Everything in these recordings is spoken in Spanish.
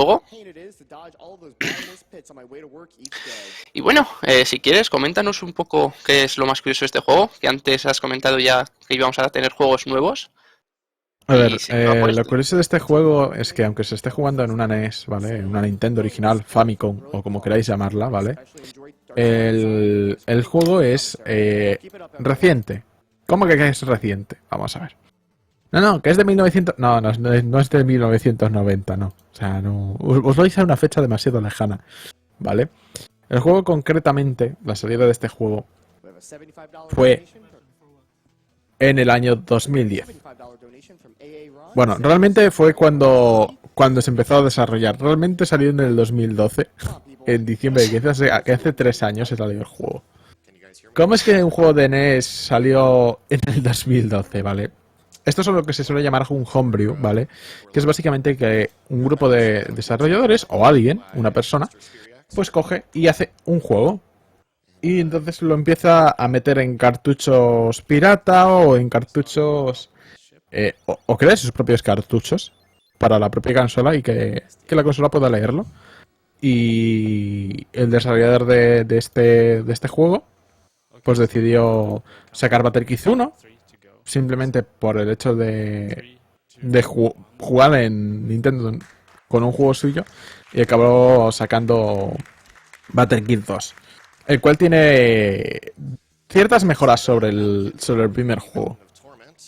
juego. Y bueno, si quieres, coméntanos un poco qué es lo más curioso de este juego, que antes has comentado ya que íbamos a tener juegos nuevos. A Y ver, si no, pues... lo curioso de este juego es que aunque se esté jugando en una NES, ¿vale? En una Nintendo original, Famicom, o como queráis llamarla, ¿vale? El juego es reciente. ¿Cómo que es reciente? Vamos a ver. No, que es de 1900... No, no es de 1990, no. O sea, no... Os vais a una fecha demasiado lejana, ¿vale? El juego concretamente, la salida de este juego, fue en el año 2010. Bueno, realmente fue cuando se empezó a desarrollar. Realmente salió en el 2012, en diciembre, que hace 3 años se salió el juego. ¿Cómo es que un juego de NES salió en el 2012, vale? Esto es lo que se suele llamar un homebrew, ¿vale? Que es básicamente que un grupo de desarrolladores, o alguien, una persona, pues coge y hace un juego. Y entonces lo empieza a meter en cartuchos pirata o en cartuchos... o crea sus propios cartuchos para la propia consola y que la consola pueda leerlo. Y el desarrollador de este juego pues decidió sacar Battle Kids 1 simplemente por el hecho de jugar en Nintendo con un juego suyo y acabó sacando Battle Kids 2, el cual tiene ciertas mejoras sobre el primer juego,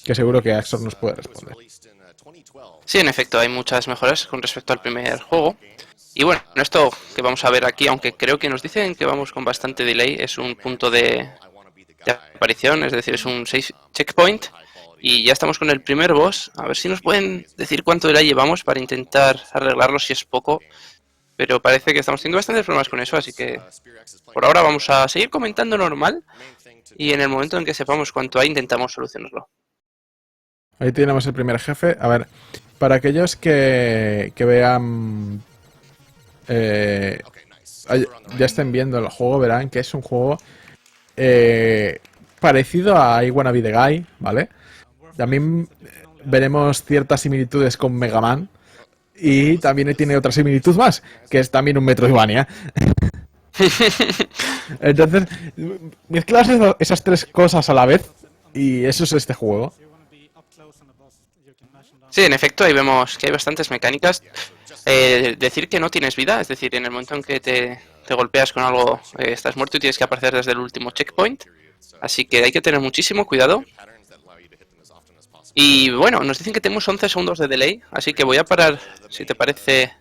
que seguro que Axor nos puede responder. Sí, en efecto, hay muchas mejoras con respecto al primer juego. Y bueno, esto que vamos a ver aquí, aunque creo que nos dicen que vamos con bastante delay, es un punto de aparición, es decir, es un 6 checkpoint. Y ya estamos con el primer boss. A ver si nos pueden decir cuánto delay llevamos para intentar arreglarlo si es poco. Pero parece que estamos teniendo bastantes problemas con eso, así que por ahora vamos a seguir comentando normal. Y en el momento en que sepamos cuánto hay, intentamos solucionarlo. Ahí tenemos el primer jefe. A ver, para aquellos que vean... eh, ya estén viendo el juego, verán que es un juego parecido a I Wanna Be The Guy, ¿vale? También veremos ciertas similitudes con Mega Man. Y también tiene otra similitud más, que es también un Metroidvania. Entonces, mezclas esas tres cosas a la vez y eso es este juego. Sí, en efecto, ahí vemos que hay bastantes mecánicas. Decir que no tienes vida, es decir, en el momento en que te golpeas con algo, estás muerto y tienes que aparecer desde el último checkpoint. Así que hay que tener muchísimo cuidado. Y bueno, nos dicen que tenemos 11 segundos de delay, así que voy a parar, si te parece,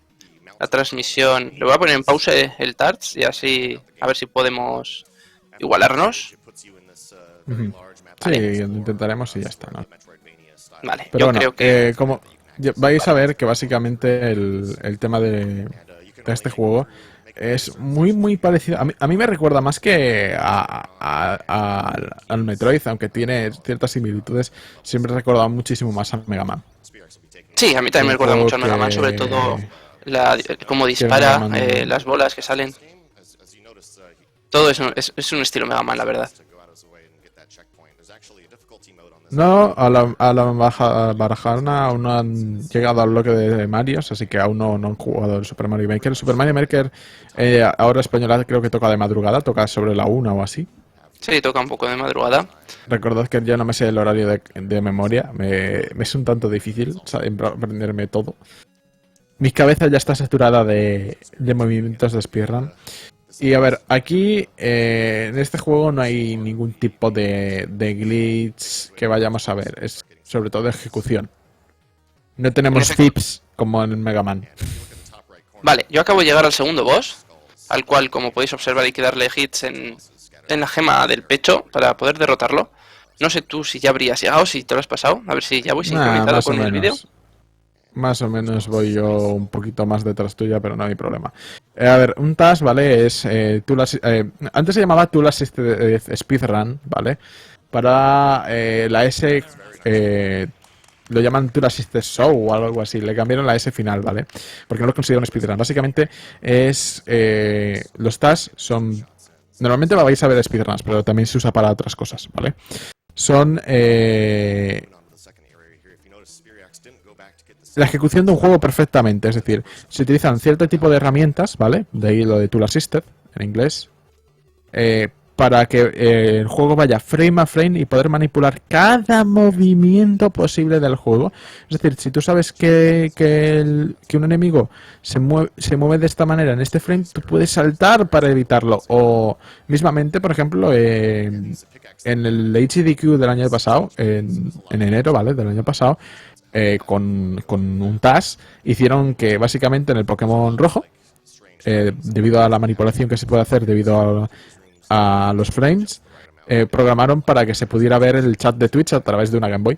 la transmisión. Le voy a poner en pausa el Tarts y así a ver si podemos igualarnos. Sí, Vale, lo intentaremos y ya está, ¿no? vale, Pero yo bueno, creo que... como vais a ver que básicamente el tema de este juego es muy parecido. A mí me recuerda más que al Metroid, aunque tiene ciertas similitudes. Siempre he recordado muchísimo más a Mega Man. Sí, a mí también me Un recuerda juego mucho al Mega Man, sobre todo cómo que el Mega dispara, Man las bolas que salen. Todo es un estilo Mega Man, la verdad. no, a la Barajana aún no han llegado al bloque de Marios, así que aún no han jugado el Super Mario Maker. El Super Mario Maker, ahora española, creo que toca de madrugada, toca sobre la 1 o así. Sí, toca un poco de madrugada. Recordad que yo no me sé el horario de memoria, me es un tanto difícil aprenderme todo. Mi cabeza ya está saturada de movimientos de speedrun. Y a ver, aquí en este juego no hay ningún tipo de glitch que vayamos a ver. Es sobre todo ejecución. No En tenemos efecto. zips como en Mega Man. Vale, yo acabo de llegar al segundo boss, al cual, como podéis observar, hay que darle hits en la gema del pecho para poder derrotarlo. No sé tú si ya habrías llegado, si te lo has pasado. A ver si ya voy Nah, sincronizado con el vídeo. más o menos voy yo un poquito más detrás tuya, pero no hay problema. A ver, un task, ¿vale? Es antes se llamaba Tool Assisted Speedrun, ¿vale? Para la S lo llaman Tool Assisted Show o algo así. Le cambiaron la S final, ¿vale? Porque no lo considero un speedrun. Básicamente es los tasks son... Normalmente lo vais a ver de speedruns, pero también se usa para otras cosas, ¿vale? Son la ejecución de un juego perfectamente. Es decir, se utilizan cierto tipo de herramientas, ¿vale? De ahí lo de Tool Assisted, en inglés, para que el juego vaya frame a frame y poder manipular cada movimiento posible del juego. Es decir, si tú sabes que un enemigo se mueve de esta manera en este frame, tú puedes saltar para evitarlo. O mismamente, por ejemplo, en el HDQ del año pasado, en enero, ¿vale? Del año pasado, con un TAS, hicieron que básicamente en el Pokémon rojo, debido a la manipulación que se puede hacer debido a los frames, programaron para que se pudiera ver el chat de Twitch a través de una Game Boy.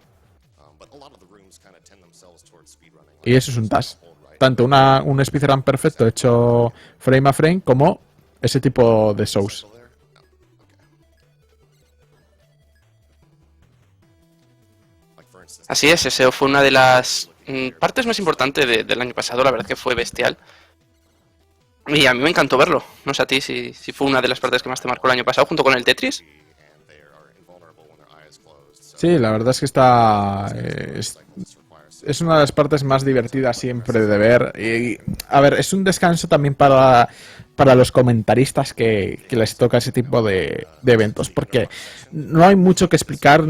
Y eso es un TAS. Tanto un speedrun perfecto hecho frame a frame como ese tipo de shows. Así es, ese fue una de las partes más importantes del año pasado, la verdad que fue bestial. Y a mí me encantó verlo. No sé a ti si fue una de las partes que más te marcó el año pasado, junto con el Tetris. Sí, la verdad es que es una de las partes más divertidas siempre de ver. Y, a ver, es un descanso también para los comentaristas que les toca ese tipo de eventos, porque no hay mucho que explicar,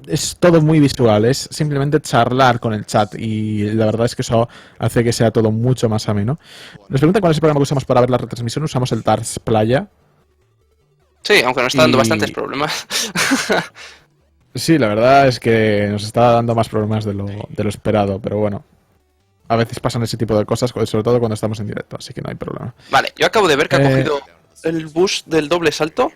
es todo muy visual, es simplemente charlar con el chat y la verdad es que eso hace que sea todo mucho más ameno. Nos preguntan cuál es el programa que usamos para ver la retransmisión. Usamos el TARS Playa. Sí, aunque nos está dando bastantes problemas. Sí, la verdad es que nos está dando más problemas de lo esperado, pero bueno. A veces pasan ese tipo de cosas, sobre todo cuando estamos en directo, así que no hay problema. Vale, yo acabo de ver que ha cogido el bus del doble salto.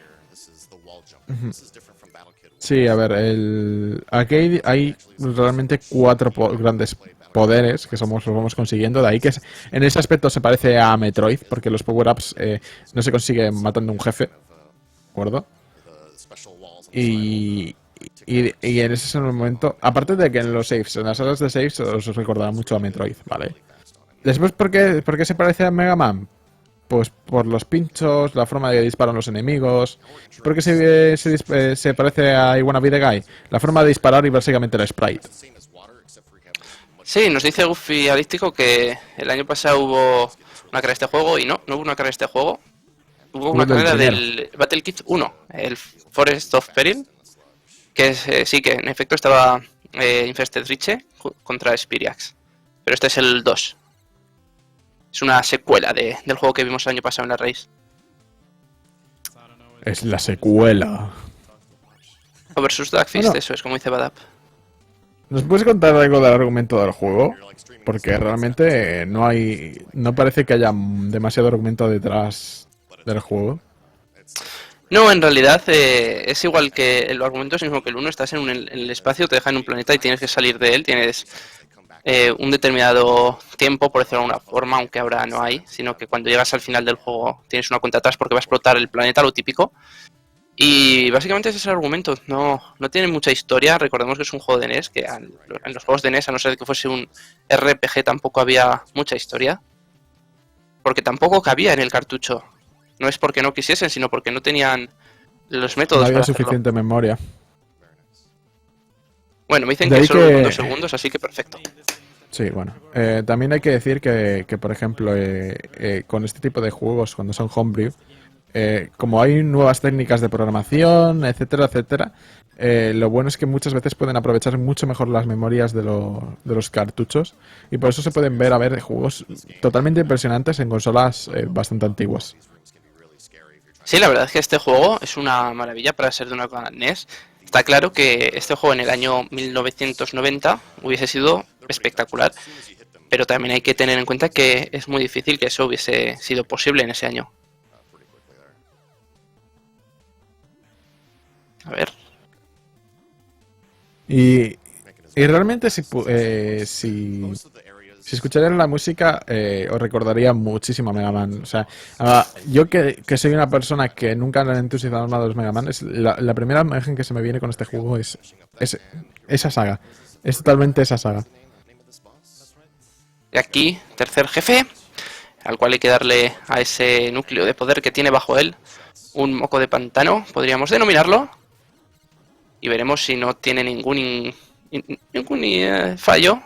Sí, a ver, aquí hay realmente 4 grandes poderes que los vamos consiguiendo. De ahí que en ese aspecto se parece a Metroid, porque los power-ups no se consiguen matando a un jefe, ¿de acuerdo? Y en ese momento, aparte de que en los saves, en las salas de saves, os recordará mucho a Metroid, ¿vale? Después, ¿por qué se parece a Mega Man? Pues por los pinchos, la forma de disparar a los enemigos. ¿Por qué se parece a I Wanna Be the Guy? La forma de disparar y básicamente el sprite. Sí, nos dice Goofy Adíctico que el año pasado hubo una carrera de este juego y no hubo una carrera de este juego. Hubo una carrera del Battle Kit 1, el Forest of Peril, que sí, que en efecto estaba Infested Riche contra Spiriax. Pero este es el 2. Es una secuela del juego que vimos el año pasado en la race. Es la secuela. O versus Dagfist, eso es como dice Badap. ¿Nos puedes contar algo del argumento del juego? Porque realmente no parece que haya demasiado argumento detrás del juego. No, en realidad es igual que el argumento es el mismo que el 1. Estás en el espacio, te dejan en un planeta y tienes que salir de él. Tienes un determinado tiempo, por decirlo de alguna forma, aunque ahora no hay, sino que cuando llegas al final del juego tienes una cuenta atrás porque va a explotar el planeta, lo típico. Y básicamente ese es el argumento. No tiene mucha historia. Recordemos que es un juego de NES, que en los juegos de NES, a no ser que fuese un RPG, tampoco había mucha historia. Porque tampoco cabía en el cartucho. No es porque no quisiesen, sino porque no tenían los métodos no había para suficiente hacerlo. Memoria. Bueno, me dicen que solo con 2 segundos, así que perfecto. Sí, bueno. También hay que decir que por ejemplo, con este tipo de juegos, cuando son homebrew, como hay nuevas técnicas de programación, etcétera, etcétera, lo bueno es que muchas veces pueden aprovechar mucho mejor las memorias de los cartuchos y por eso se pueden ver juegos totalmente impresionantes en consolas bastante antiguas. Sí, la verdad es que este juego es una maravilla para ser de una NES. Está claro que este juego en el año 1990 hubiese sido espectacular, pero también hay que tener en cuenta que es muy difícil que eso hubiese sido posible en ese año. A ver. Y realmente si escucharan la música os recordaría muchísimo a Mega Man. O sea, yo que soy una persona que nunca le han entusiasmado nada a los Mega Man, la primera imagen que se me viene con este juego es esa saga. Es totalmente esa saga. Y aquí, tercer jefe, al cual hay que darle a ese núcleo de poder que tiene bajo él un moco de pantano, podríamos denominarlo. Y veremos si no tiene ningún fallo.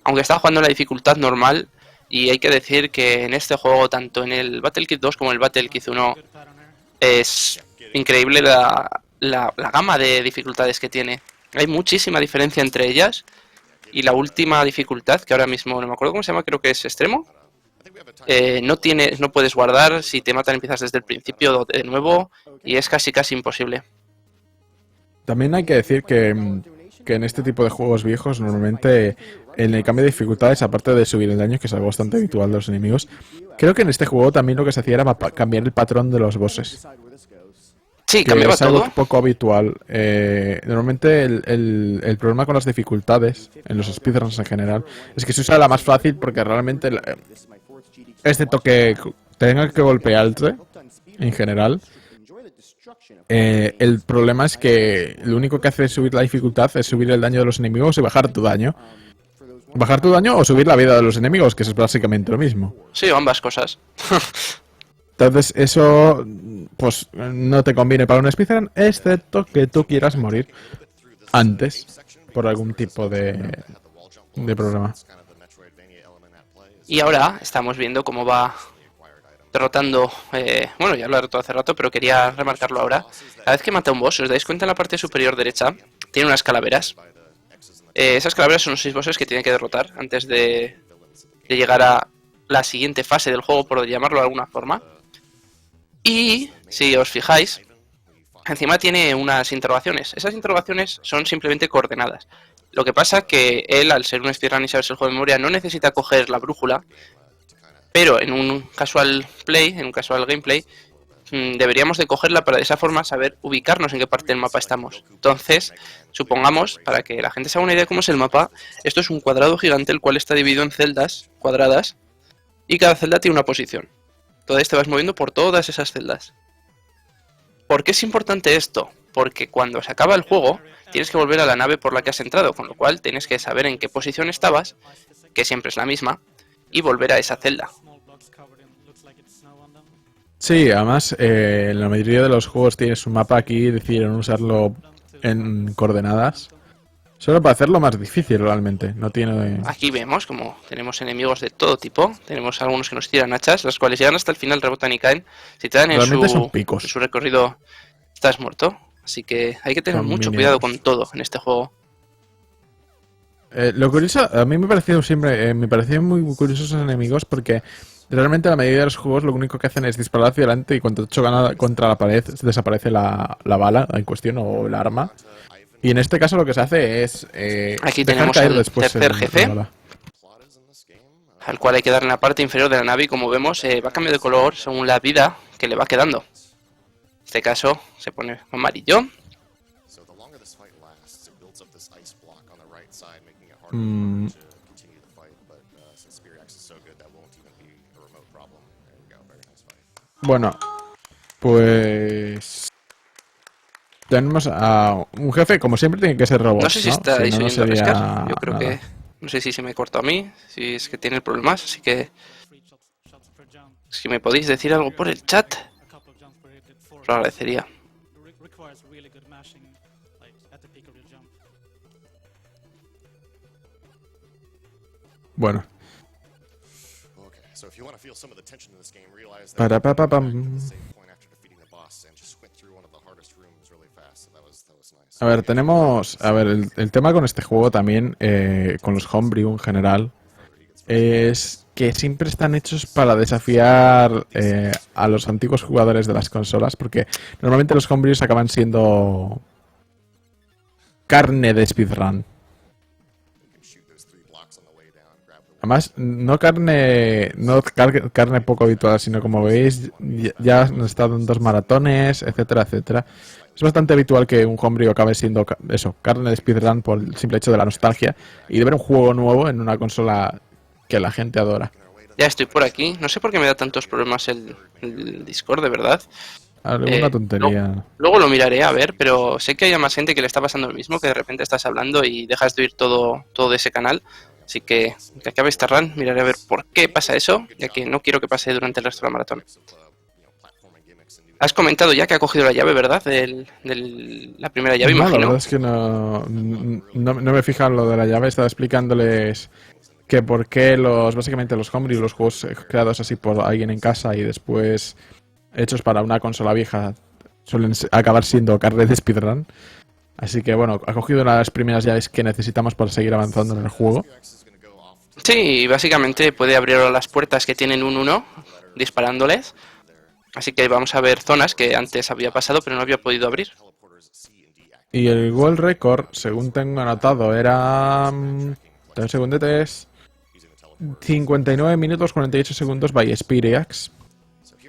aunque estaba jugando en la dificultad normal, y hay que decir que en este juego, tanto en el Battle Kit 2 como en el Battle Kit 1, es increíble la gama de dificultades que tiene. Hay muchísima diferencia entre ellas, y la última dificultad, que ahora mismo no me acuerdo cómo se llama, creo que es extremo, no puedes guardar, si te matan empiezas desde el principio de nuevo, y es casi imposible. También hay que decir que en este tipo de juegos viejos, normalmente en el cambio de dificultades, aparte de subir el daño, que es algo bastante habitual de los enemigos, creo que en este juego también lo que se hacía era cambiar el patrón de los bosses. Sí, Que cambiaba es algo todo. poco habitual. Normalmente el problema con las dificultades, en los speedruns en general, es que se usa la más fácil porque realmente, excepto que tenga que golpearte, en general, el problema es que lo único que hace subir la dificultad es subir el daño de los enemigos y bajar tu daño. Bajar tu daño o subir la vida de los enemigos, que es básicamente lo mismo. Sí, ambas cosas. Entonces eso pues no te conviene para un speedrun, excepto que tú quieras morir antes por algún tipo de problema. Y ahora estamos viendo cómo va derrotando, bueno, ya lo he derrotado hace rato, pero quería remarcarlo ahora. Cada vez que mata a un boss, si os dais cuenta, en la parte superior derecha tiene unas calaveras. Esas calaveras son los 6 bosses que tiene que derrotar antes de llegar a la siguiente fase del juego, por llamarlo de alguna forma. Y si os fijáis, encima tiene unas interrogaciones. Esas interrogaciones son simplemente coordenadas. Lo que pasa que él, al ser un speedrun y saberse el juego de memoria, no necesita coger la brújula, pero en un casual play, en un casual gameplay, deberíamos de cogerla para de esa forma saber ubicarnos en qué parte del mapa estamos. Entonces, supongamos, para que la gente se haga una idea de cómo es el mapa, esto es un cuadrado gigante el cual está dividido en celdas cuadradas y cada celda tiene una posición. Entonces te vas moviendo por todas esas celdas. ¿Por qué es importante esto? Porque cuando se acaba el juego tienes que volver a la nave por la que has entrado, con lo cual tienes que saber en qué posición estabas, que siempre es la misma, y volver a esa celda. Sí, además en la mayoría de los juegos tienes un mapa, aquí decidieron usarlo en coordenadas. Solo para hacerlo más difícil realmente, no tiene... Aquí vemos como tenemos enemigos de todo tipo, tenemos algunos que nos tiran hachas, las cuales llegan hasta el final, rebotan y caen. Si te dan Realmente son picos. en su recorrido, estás muerto. Así que hay que tener Son mucho minions. cuidado con todo en este juego. Lo curioso, a mí me pareció siempre, me parecían muy curiosos esos enemigos porque realmente la mayoría de los juegos lo único que hacen es disparar hacia adelante y cuando chocan contra la pared desaparece la bala en cuestión o el arma. Y en este caso lo que se hace es Aquí dejar tenemos caer al después tercer jefe, la bala. al cual hay que dar en la parte inferior de la nave y como vemos va cambiando de color según la vida que le va quedando. En este caso se pone amarillo. Bueno, pues tenemos a un jefe, como siempre tiene que ser robot. No sé si estáis no oyendo sería Rescar. Yo creo nada. que... No sé si se me cortó a mí, si es que tiene problemas, así que... Si me podéis decir algo por el chat, os lo agradecería. Bueno. Para pa pa pam. A ver, tenemos... A ver, el tema con este juego también, con los homebrew en general, es que siempre están hechos para desafiar a los antiguos jugadores de las consolas, porque normalmente los homebrews acaban siendo carne de speedrun. Además, no carne poco habitual, sino como veis, ya han estado en 2 maratones, etcétera, etcétera. Es bastante habitual que un homebrew acabe siendo eso, carne de speedrun por el simple hecho de la nostalgia y de ver un juego nuevo en una consola que la gente adora. Ya estoy por aquí. No sé por qué me da tantos problemas el Discord, de verdad. Alguna tontería. Luego lo miraré a ver, pero sé que hay más gente que le está pasando lo mismo, que de repente estás hablando y dejas de oír todo de ese canal. Así que acabe esta run, miraré a ver por qué pasa eso, ya que no quiero que pase durante el resto de la maratón. Has comentado ya que ha cogido la llave, ¿verdad? La primera llave, No, imagino. la verdad es que no me he fijado en lo de la llave, estaba explicándoles que por qué básicamente los homebrew, los juegos creados así por alguien en casa y después hechos para una consola vieja suelen acabar siendo carne de speedrun. Así que bueno, ha cogido las primeras llaves que necesitamos para seguir avanzando en el juego. Sí, básicamente puede abrir las puertas que tienen un 1 disparándoles. Así que vamos a ver zonas que antes había pasado pero no había podido abrir. Y el world record, según tengo anotado, era... un segundete, es 59 minutos 48 segundos by Spiriax.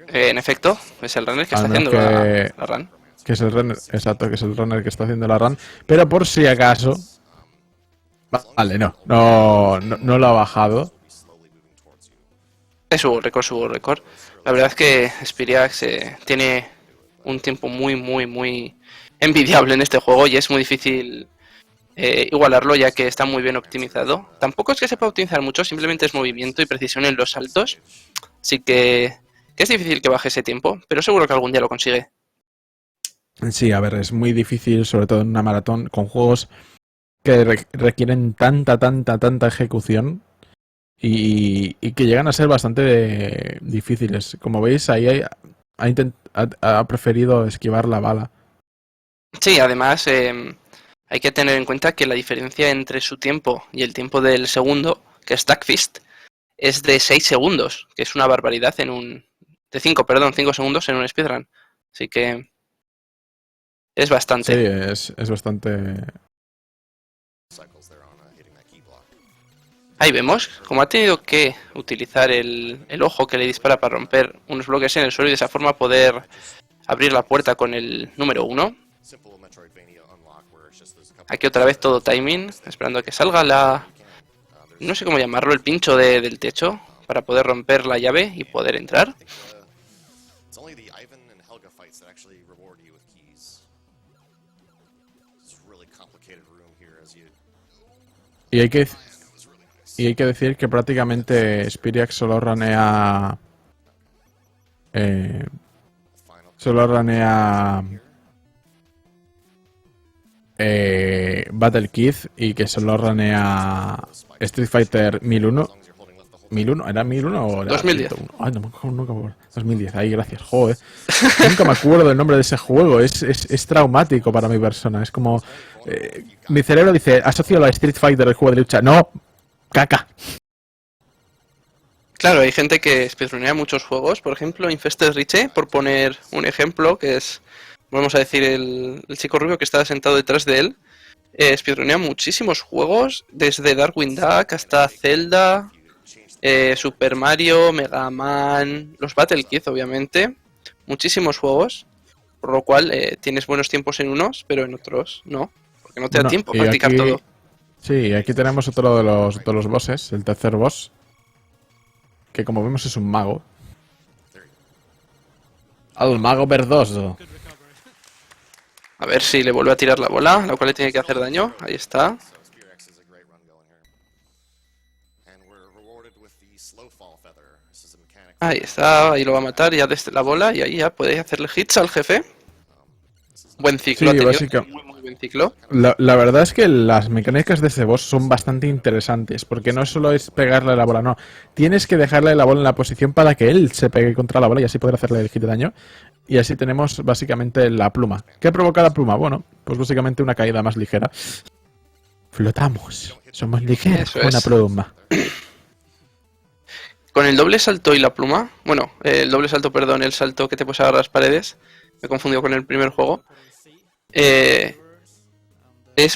En efecto, es el runner que está Al menos haciendo que, la run. que es el runner, exacto, que es el runner que está haciendo la run. Pero por si acaso... Vale, no lo ha bajado. Es su récord. La verdad es que Spiriax tiene un tiempo muy envidiable en este juego y es muy difícil igualarlo ya que está muy bien optimizado. Tampoco es que sepa optimizar mucho, simplemente es movimiento y precisión en los saltos. Así que es difícil que baje ese tiempo, pero seguro que algún día lo consigue. Sí, a ver, es muy difícil, sobre todo en una maratón, con juegos que requieren tanta ejecución y que llegan a ser bastante difíciles. Como veis, ahí ha preferido esquivar la bala. Sí, además hay que tener en cuenta que la diferencia entre su tiempo y el tiempo del segundo, que es Stackfist, es de 6 segundos, que es una barbaridad de 5 segundos en un speedrun. Así que es bastante. Sí, es bastante... Ahí vemos, como ha tenido que utilizar el ojo que le dispara para romper unos bloques en el suelo y de esa forma poder abrir la puerta con el número 1. Aquí otra vez todo timing, esperando a que salga no sé cómo llamarlo, el pincho del techo para poder romper la llave y poder entrar. Y hay que decir que prácticamente Spiriax solo ranea Battle Kid y que solo ranea Street Fighter 1001. ¿1001? ¿Era 1001 o era 2010. 101? Ay, no, nunca me acuerdo. 2010, ahí, gracias. Joder. Nunca me acuerdo del nombre de ese juego. Es traumático para mi persona. Es como... mi cerebro dice, asocio a Street Fighter, el juego de lucha. No, caca. Claro, hay gente que speedrunea muchos juegos, por ejemplo Infested Riche, por poner un ejemplo, que es, vamos a decir, el chico rubio que está sentado detrás de él. Speedrunea muchísimos juegos, desde Darkwing Duck hasta Zelda, Super Mario, Mega Man, los Battle Kid, obviamente, muchísimos juegos, por lo cual tienes buenos tiempos en unos, pero en otros no, porque no te da tiempo a practicar aquí, todo. Sí, aquí tenemos otro de los bosses, el tercer boss, que como vemos es un mago. Al mago verdoso. A ver si le vuelve a tirar la bola, la cual le tiene que hacer daño. Ahí está. Ahí está, ahí lo va a matar ya desde la bola y ahí ya puede hacerle hits al jefe. Buen ciclo, Sí, ha tenido muy buen ciclo. La verdad es que las mecánicas de ese boss son bastante interesantes, porque no solo es pegarle la bola, no. Tienes que dejarle la bola en la posición para que él se pegue contra la bola y así poder hacerle el hit de daño. Y así tenemos básicamente la pluma. ¿Qué provoca la pluma? Bueno, pues básicamente una caída más ligera. Flotamos. Somos ligeros con una pluma. Con el doble salto y la pluma, bueno, el doble salto, perdón, el salto que te puedes agarrar a las paredes, me he confundido con el primer juego, es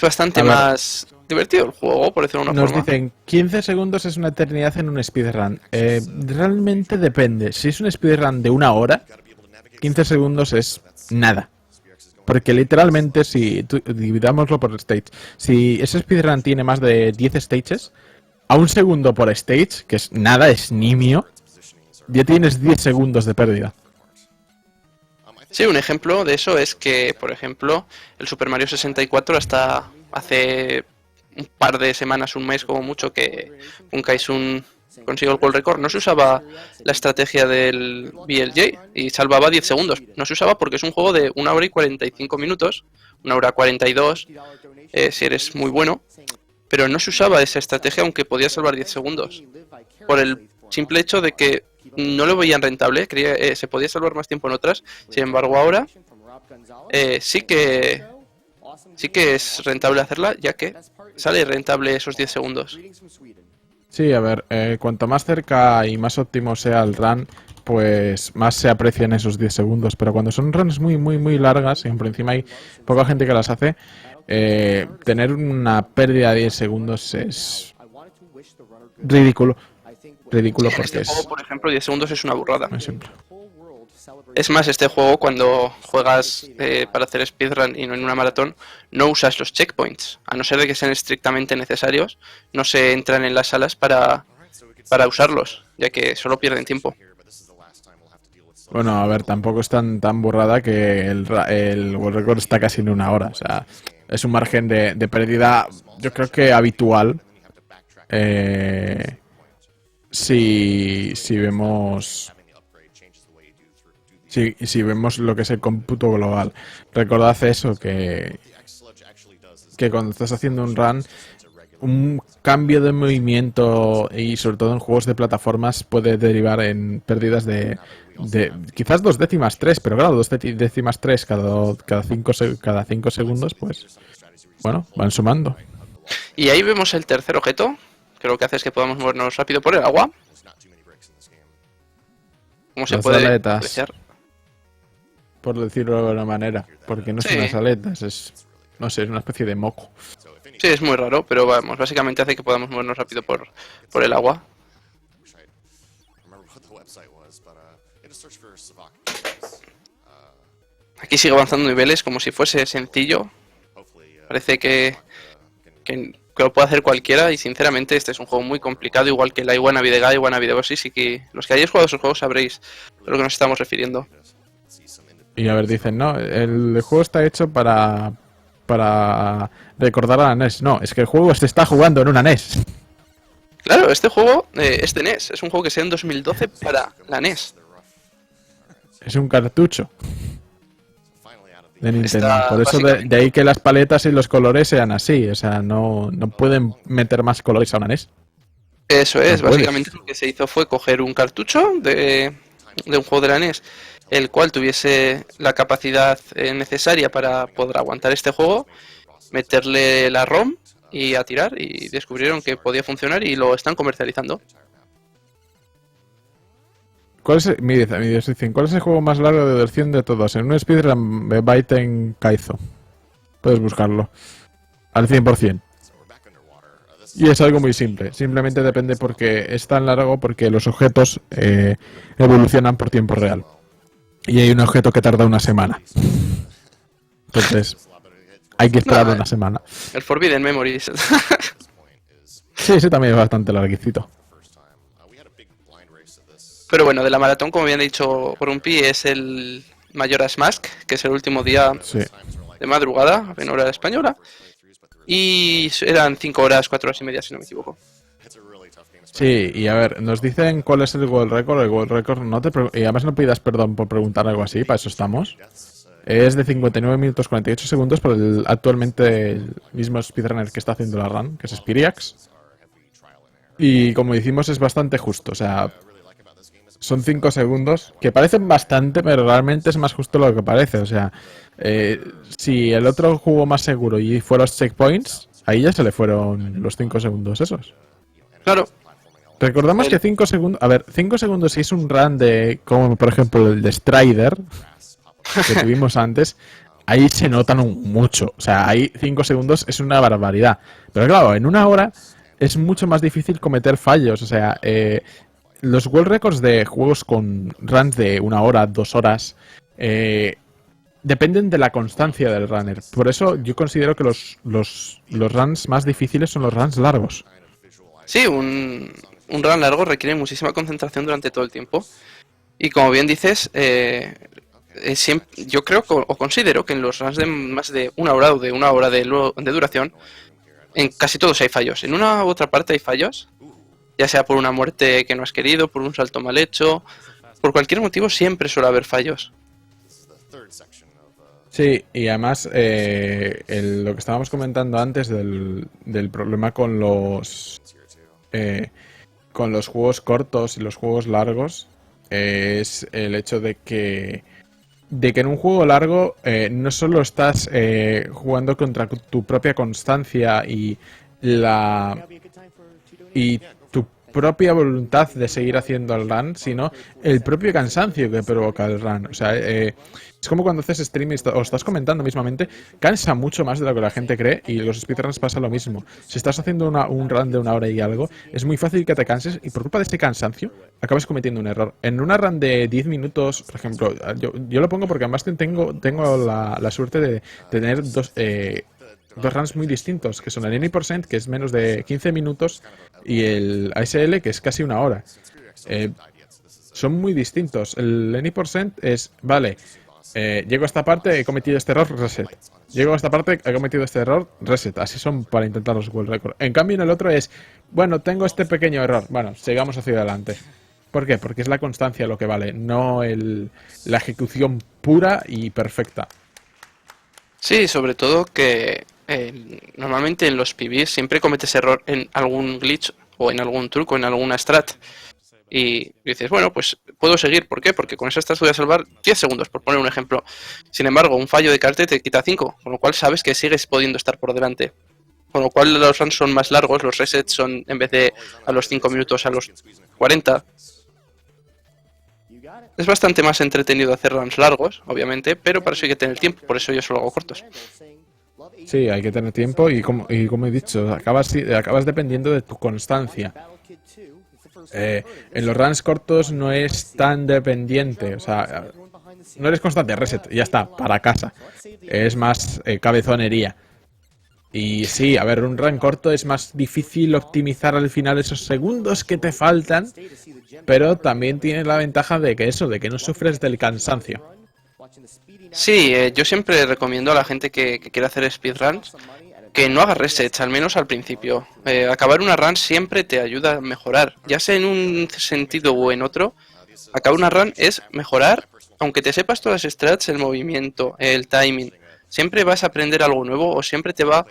bastante más divertido el juego, por decirlo de una forma. Nos dicen, 15 segundos es una eternidad en un speedrun. Realmente depende. Si es un speedrun de una hora, 15 segundos es nada. Porque literalmente, si dividámoslo por stage, si ese speedrun tiene más de 10 stages, a un segundo por stage, que es nada, es nimio, ya tienes 10 segundos de pérdida. Sí, un ejemplo de eso es que, por ejemplo, el Super Mario 64 hasta hace un par de semanas, un mes como mucho, que Punkaisun consiguió el world record, no se usaba la estrategia del BLJ y salvaba 10 segundos. No se usaba porque es un juego de 1 hora y 45 minutos, 1 hora 42, si eres muy bueno. pero no se usaba esa estrategia aunque podía salvar 10 segundos. Por el simple hecho de que no lo veían rentable, creía, se podía salvar más tiempo en otras. Sin embargo, ahora sí que es rentable hacerla, ya que sale rentable esos 10 segundos. Sí, a ver, cuanto más cerca y más óptimo sea el run, pues más se aprecian esos 10 segundos. Pero cuando son runs muy, muy, muy largas, y por encima hay poca gente que las hace, tener una pérdida de 10 segundos es ridículo. Ridículo En porque este juego, es por ejemplo, 10 segundos es una burrada. muy simple. Es más, este juego cuando juegas para hacer speedrun y no en una maratón, no usas los checkpoints. A no ser de que sean estrictamente necesarios, no se entran en las salas para usarlos, ya que solo pierden tiempo. Bueno, a ver, tampoco es tan burrada que el World Record está casi en una hora. O sea, es un margen de pérdida, yo creo que habitual. Si vemos si vemos lo que es el cómputo global. Recordad eso, que cuando estás haciendo un run, un cambio de movimiento y sobre todo en juegos de plataformas puede derivar en pérdidas de quizás 2 décimas, 3, pero claro, 2 décimas 3 cada 5 segundos, pues bueno, van sumando. Y ahí vemos el tercer objeto, que lo que hace es que podamos movernos rápido por el agua. Como se Las puede aletas, apreciar. por decirlo de alguna manera, porque no son Sí. unas aletas, no sé, es una especie de moco. Sí, es muy raro, pero vamos, básicamente hace que podamos movernos rápido por el agua. Aquí sigue avanzando niveles como si fuese sencillo. Parece que lo puede hacer cualquiera y sinceramente este es un juego muy complicado, igual que la I Wanna Be The Guy, Wanna Be The Boss, y que los que hayáis jugado esos juegos sabréis de lo que nos estamos refiriendo. Y a ver, dicen, no, el juego está hecho para recordar a la NES. No, es que el juego se está jugando en una NES. Claro, este juego es de NES, es un juego que salió en 2012 para la NES. Es un cartucho de Nintendo. Está Por eso de ahí que las paletas y los colores sean así. O sea, no pueden meter más colores a una NES. Eso es, No puedes. básicamente lo que se hizo fue coger un cartucho de un juego de la NES, el cual tuviese la capacidad necesaria para poder aguantar este juego, meterle la ROM y a tirar, y descubrieron que podía funcionar y lo están comercializando. ¿Cuál es, me dicen, ¿cuál es el juego más largo de duración de todos? En un speedrun Baiten Kaizo. Puedes buscarlo. Al 100%. Y es algo muy simple. Simplemente depende porque es tan largo porque los objetos evolucionan por tiempo real. Y hay un objeto que tarda una semana. Entonces, hay que esperar una semana. El Forbidden Memories. Sí, ese también es bastante larguicito. Pero bueno, de la maratón, como bien ha dicho Grumpy, es el Majora's Mask, que es el último día Sí. de madrugada, en hora española. Y eran 5 horas, 4 horas y media, si no me equivoco. Sí, y a ver, nos dicen cuál es el World Record. El World Record, y además no pidas perdón por preguntar algo así, para eso estamos. Es de 59 minutos 48 segundos por actualmente el mismo speedrunner que está haciendo la run, que es Spiriax. Y como decimos, es bastante justo, o sea, son 5 segundos, que parecen bastante, pero realmente es más justo lo que parece. O sea, si el otro jugó más seguro y fue los checkpoints, ahí ya se le fueron los 5 segundos esos. Claro. Recordamos que 5 segundos... A ver, 5 segundos si es un run de... Como por ejemplo el de Strider, que tuvimos antes, ahí se notan mucho. O sea, ahí 5 segundos es una barbaridad. Pero claro, en una hora es mucho más difícil cometer fallos. O sea, los World Records de juegos con runs de 1 hora, 2 horas, dependen de la constancia del runner. Por eso yo considero que los runs más difíciles son los runs largos. Sí, un run largo requiere muchísima concentración durante todo el tiempo. Y como bien dices, yo creo o considero que en los runs de más de 1 hora o de 1 hora de duración, en casi todos hay fallos. En una u otra parte hay fallos, ya sea por una muerte que no has querido, por un salto mal hecho, por cualquier motivo siempre suele haber fallos. Sí, y además lo que estábamos comentando antes del problema con los juegos cortos y los juegos largos es el hecho de que en un juego largo no solo estás jugando contra tu propia constancia la y tu propia voluntad de seguir haciendo el run, sino el propio cansancio que provoca el run. O sea, es como cuando haces stream o estás comentando mismamente, cansa mucho más de lo que la gente cree y los speedruns pasa lo mismo. Si estás haciendo un run de 1 hora y algo, es muy fácil que te canses y por culpa de ese cansancio acabas cometiendo un error. En una run de 10 minutos, por ejemplo, yo lo pongo porque además tengo la suerte de tener dos runs muy distintos, que son el Any%, que es menos de 15 minutos, y el ASL, que es casi 1 hora. Eh, Son muy distintos. El Any% es, vale, llego a esta parte, he cometido este error, reset. Llego a esta parte, he cometido este error, reset. Así son para intentar los world record. En cambio, en el otro es, bueno, tengo este pequeño error. Bueno, sigamos hacia adelante. ¿Por qué? Porque es la constancia lo que vale, no la ejecución pura y perfecta. Sí, sobre todo que normalmente en los Pvs siempre cometes error en algún glitch o en algún truco, en alguna strat. Y dices, bueno, pues puedo seguir. ¿Por qué? Porque con esa strat voy a salvar 10 segundos, por poner un ejemplo. Sin embargo, un fallo de cartel te quita 5, con lo cual sabes que sigues pudiendo estar por delante. Con lo cual los runs son más largos, los resets son en vez de a los 5 minutos a los 40. Es bastante más entretenido hacer runs largos, obviamente, pero para eso hay que tener tiempo, por eso yo solo hago cortos. Sí, hay que tener tiempo y como he dicho, acabas dependiendo de tu constancia. En los runs cortos no es tan dependiente, o sea, no eres constante, reset, y ya está, para casa. Es más cabezonería. Y sí, a ver, un run corto es más difícil optimizar al final esos segundos que te faltan, pero también tiene la ventaja de que no sufres del cansancio. Sí, yo siempre recomiendo a la gente que quiere hacer speedruns que no haga resets, al menos al principio. Acabar una run siempre te ayuda a mejorar, ya sea en un sentido o en otro. Acabar una run es mejorar, aunque te sepas todas las strats, el movimiento, el timing. Siempre vas a aprender algo nuevo o siempre te va a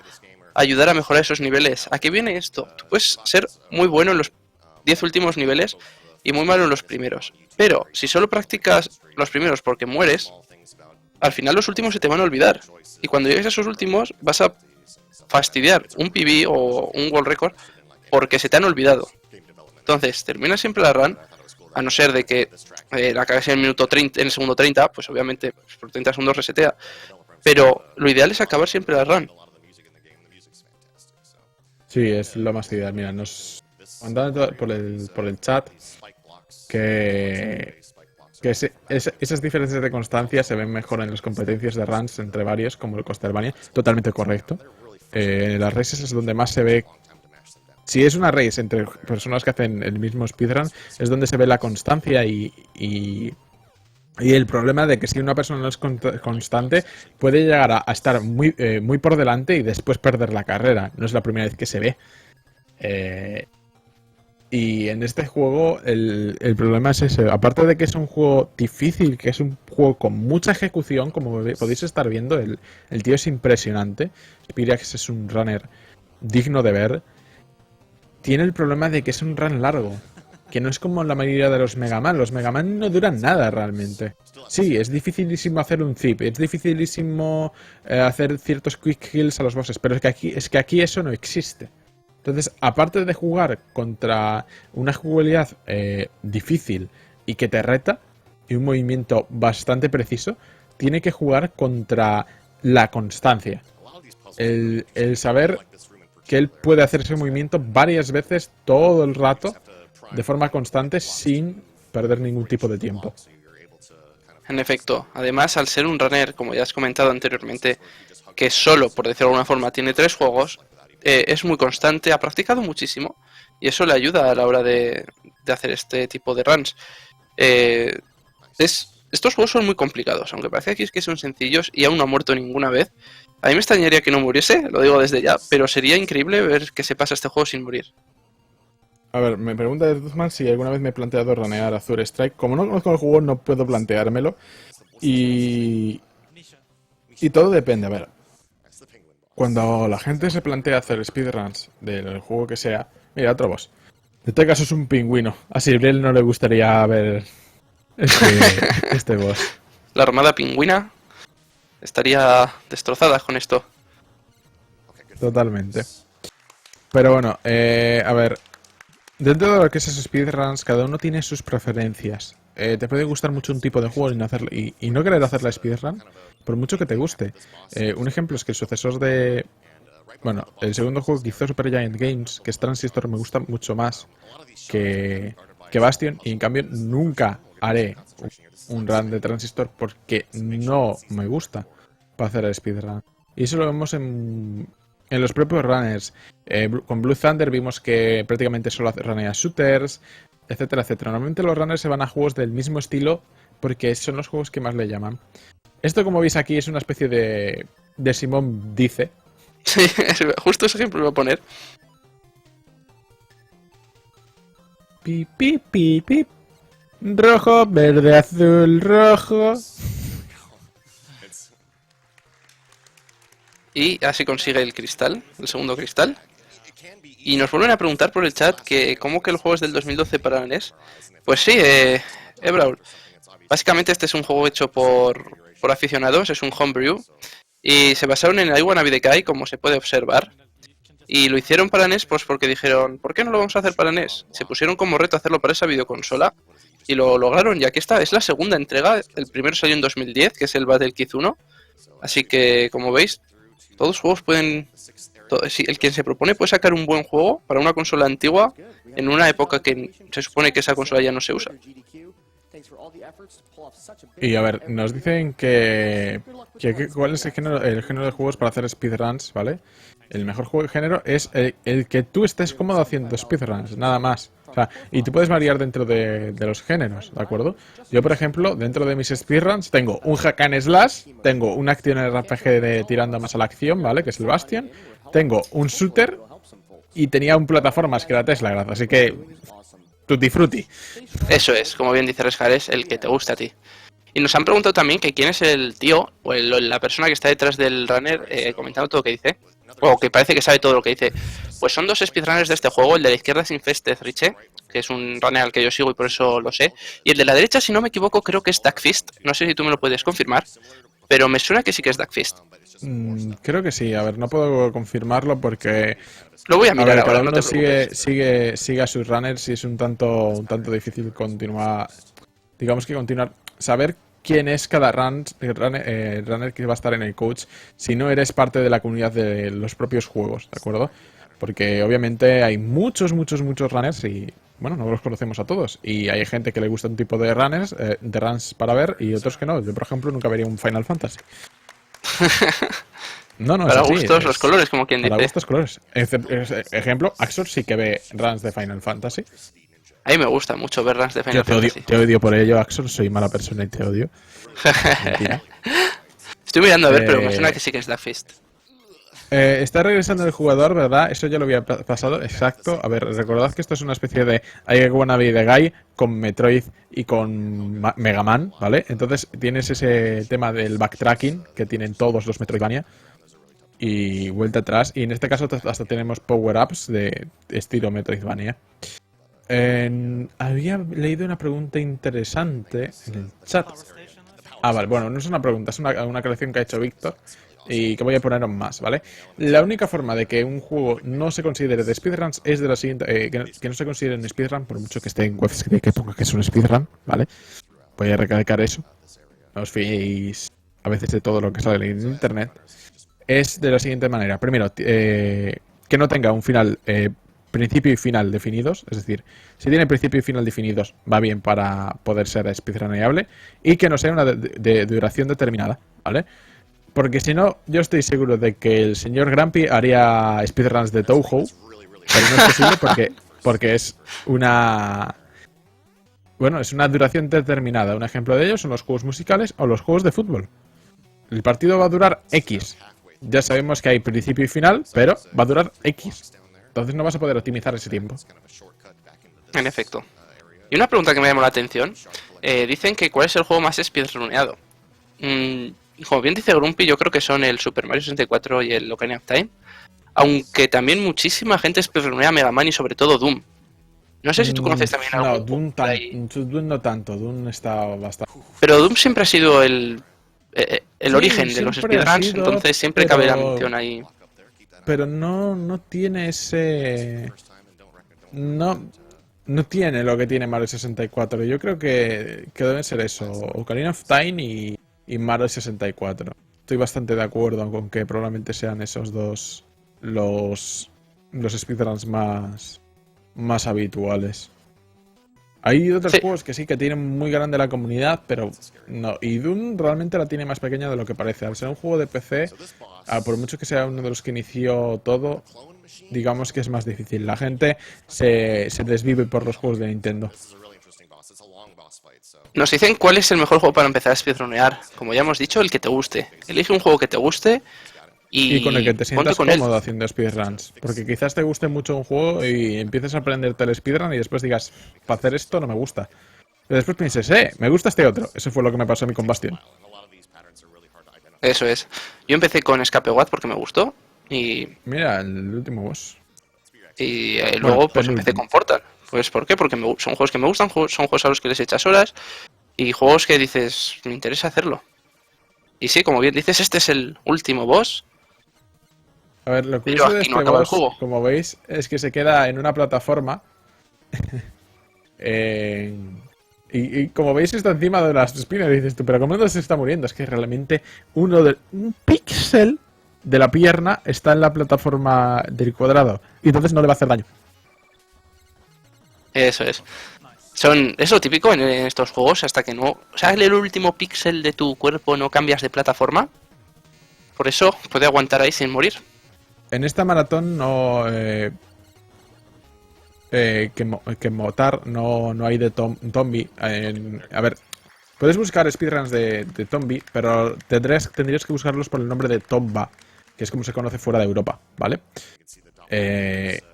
ayudar a mejorar esos niveles. ¿A qué viene esto? Tú puedes ser muy bueno en los 10 últimos niveles y muy malo en los primeros. Pero si solo practicas los primeros porque mueres, al final los últimos se te van a olvidar. Y cuando llegues a esos últimos vas a fastidiar un PB o un World Record porque se te han olvidado. Entonces, termina siempre la run, a no ser de que la cagues en el minuto 30, en el segundo 30, pues obviamente pues por 30 segundos resetea. Pero lo ideal es acabar siempre la run. Sí, es lo más ideal. Mira, nos mandaban por el chat que, esas diferencias de constancia se ven mejor en las competencias de runs entre varios, como el Castlevania. Totalmente correcto. En las races es donde más se ve. Si es una race entre personas que hacen el mismo speedrun, es donde se ve la constancia y el problema de que si una persona no es constante, puede llegar a estar muy por delante y después perder la carrera. No es la primera vez que se ve. Y en este juego el problema es ese. Aparte de que es un juego difícil, que es un juego con mucha ejecución, como podéis estar viendo, el tío es impresionante. Spirax es un runner digno de ver. Tiene el problema de que es un run largo, que no es como la mayoría de los Mega Man. Los Mega Man no duran nada realmente. Sí, es dificilísimo hacer un zip, es dificilísimo hacer ciertos quick kills a los bosses, pero es que aquí eso no existe. Entonces, aparte de jugar contra una jugabilidad difícil y que te reta, y un movimiento bastante preciso, tiene que jugar contra la constancia. El saber que él puede hacer ese movimiento varias veces todo el rato, de forma constante, sin perder ningún tipo de tiempo. En efecto, además al ser un runner, como ya has comentado anteriormente, que solo, por decirlo de alguna forma, tiene 3 juegos, es muy constante, ha practicado muchísimo y eso le ayuda a la hora de hacer este tipo de runs. Eh, estos juegos son muy complicados, aunque parece aquí que son sencillos y aún no ha muerto ninguna vez. A mí me extrañaría que no muriese, lo digo desde ya, pero sería increíble ver que se pasa este juego sin morir. A ver, me pregunta Duzman si alguna vez me he planteado ranear Azure Strike. Como no conozco el juego, no puedo planteármelo. Y Y todo depende, a ver. Cuando la gente se plantea hacer speedruns del juego que sea, mira, otro boss. En este caso es un pingüino. A Silbriel no le gustaría ver este boss. La armada pingüina estaría destrozada con esto. Totalmente. Pero bueno, a ver. Dentro de lo que es esos speedruns, cada uno tiene sus preferencias. Te puede gustar mucho un tipo de juego y no querer hacer la speedrun, por mucho que te guste. Un ejemplo es que el sucesor de... Bueno, el segundo juego que hizo Supergiant Games, que es Transistor, me gusta mucho más que Bastion, y en cambio nunca haré un run de Transistor porque no me gusta para hacer el speedrun. Y eso lo vemos en los propios runners. Con Blue Thunder vimos que prácticamente solo runea shooters, etcétera, etcétera. Normalmente los runners se van a juegos del mismo estilo porque son los juegos que más le llaman. Esto, como veis aquí, es una especie de Simón dice. Sí, justo ese ejemplo lo voy a poner. Pi, pi, pi, pi. Rojo, verde, azul, rojo. Y así consigue el cristal, el segundo cristal. Y nos vuelven a preguntar por el chat que cómo que el juego es del 2012 para la NES. Pues sí, Brawl. Básicamente este es un juego hecho por aficionados, es un homebrew. Y se basaron en I Wanna Be The Guy, como se puede observar. Y lo hicieron para NES pues porque dijeron, ¿por qué no lo vamos a hacer para NES? Se pusieron como reto hacerlo para esa videoconsola. Y lo lograron, y aquí está, es la segunda entrega. El primero salió en 2010, que es el Battle Kid 1. Así que, como veis, todos los juegos pueden... Si el quien se propone puede sacar un buen juego para una consola antigua en una época que se supone que esa consola ya no se usa. Y a ver, nos dicen cuál es el género de juegos para hacer speedruns, ¿vale? El mejor juego de género es el que tú estés cómodo haciendo speedruns, nada más. O sea, y tú puedes variar dentro de los géneros, ¿de acuerdo? Yo, por ejemplo, dentro de mis speedruns tengo un hack and slash, tengo una acción RPG de tirando más a la acción, ¿vale? Que es el Bastion. Tengo un shooter y tenía un plataformas que era Tesla, gracias. Así que, tutti frutti. Eso es, como bien dice Rescares, el que te gusta a ti. Y nos han preguntado también que quién es el tío o la persona que está detrás del runner comentando todo lo que dice. O que parece que sabe todo lo que dice. Pues son dos speedrunners de este juego. El de la izquierda es Infested Riche, que es un runner al que yo sigo y por eso lo sé. Y el de la derecha, si no me equivoco, creo que es Duckfist. No sé si tú me lo puedes confirmar, pero me suena que sí que es Duckfist. Creo que sí. A ver, no puedo confirmarlo porque... Lo voy a mirar ver, ahora, cada no uno te sigue a sus runners y es un tanto difícil continuar. Digamos que continuar. Saber quién es cada runner que va a estar en el coach si no eres parte de la comunidad de los propios juegos, ¿de acuerdo? Porque obviamente hay muchos runners y, bueno, no los conocemos a todos. Y hay gente que le gusta un tipo de runs para ver y otros que no. Yo, por ejemplo, nunca vería un Final Fantasy. No, es Para así, gustos los colores, como quien dice. Para gustos colores. Ejemplo, Axor sí que ve runs de Final Fantasy. A mí me gusta mucho ver runs de Final Fantasy. Te odio por ello, Axor. Soy mala persona y te odio. Mentira. Estoy mirando a ver, pero me suena que sí que es Duckfist. Está regresando el jugador, ¿verdad? Eso ya lo había pasado, exacto. A ver, recordad que esto es una especie de I Wanna Be The Guy con Metroid y con Mega Man, ¿vale? Entonces tienes ese tema del backtracking que tienen todos los Metroidvania y vuelta atrás. Y en este caso hasta tenemos power-ups de estilo Metroidvania. Había leído una pregunta interesante en el chat. Ah, vale, bueno, no es una pregunta, es una creación que ha hecho Víctor y que voy a poner más, ¿vale? La única forma de que un juego no se considere de speedruns es de la siguiente, que no se considere un speedrun, por mucho que esté en webs que ponga que es un speedrun, ¿vale? Voy a recalcar eso. No os fiéis a veces de todo lo que sale en internet. Es de la siguiente manera. Primero, que no tenga un final, principio y final definidos. Es decir, si tiene principio y final definidos, va bien para poder ser speedruneable. Y que no sea una de duración determinada, ¿vale? Porque si no, yo estoy seguro de que el señor Grumpy haría speedruns de Touhou. Pero no es posible porque es una... Bueno, es una duración determinada. Un ejemplo de ello son los juegos musicales o los juegos de fútbol. El partido va a durar X. Ya sabemos que hay principio y final, pero va a durar X. Entonces no vas a poder optimizar ese tiempo. En efecto. Y una pregunta que me llamó la atención. Dicen que ¿cuál es el juego más speedruneado? Y como bien dice Grumpy, yo creo que son el Super Mario 64 y el Ocarina of Time. Aunque también muchísima gente speedrunea Mega Man y sobre todo Doom. No sé si tú conoces también No, algún Doom, juego por ahí. Doom no tanto, Doom está bastante... Pero Doom siempre ha sido el Sí, origen de los siempre ha speedruns, sido, entonces siempre cabe la mención pero... ahí. Pero no tiene ese... No tiene lo que tiene Mario 64. Yo creo que deben ser eso, Ocarina of Time y Mario 64. Estoy bastante de acuerdo con que probablemente sean esos dos los speedruns más habituales. Hay otros Sí, juegos que sí que tienen muy grande la comunidad, pero no. Y Doom realmente la tiene más pequeña de lo que parece. Al ser un juego de PC, por mucho que sea uno de los que inició todo, digamos que es más difícil. La gente se desvive por los juegos de Nintendo. nos dicen cuál es el mejor juego para empezar a speedrunear. Como ya hemos dicho, el que te guste. Elige un juego que te guste Y con el que y te ponte sientas con él. cómodo haciendo speedruns. Porque quizás te guste mucho un juego y empieces a aprenderte el speedrun y después digas, para hacer esto no me gusta. Y después pienses, me gusta este otro. Eso fue lo que me pasó a mí con Bastion. Eso es. Yo empecé con Escape Watt porque me gustó y, Mira, el último boss. Bueno, luego pues empecé penúltimo. con Portal. Pues ¿por qué? Porque son juegos que me gustan, son juegos a los que les echas horas y juegos que dices, me interesa hacerlo. Y sí, como bien dices, este es el último boss, A ver, lo pero curioso de aquí no este acaba el boss, juego. como veis, es que se queda en una plataforma. en- y como veis está encima de las espinas y dices tú, pero ¿cómo no se está muriendo? Es que realmente un píxel de la pierna está en la plataforma del cuadrado. Y entonces no le va a hacer daño. Eso es. Es lo típico en estos juegos, hasta que no sale el último píxel de tu cuerpo, no cambias de plataforma. Por eso puede aguantar ahí sin morir. En esta maratón no... que Motar no hay de Tombi. A ver, puedes buscar speedruns de Tombi, pero tendrías que buscarlos por el nombre de Tomba, que es como se conoce fuera de Europa, ¿vale?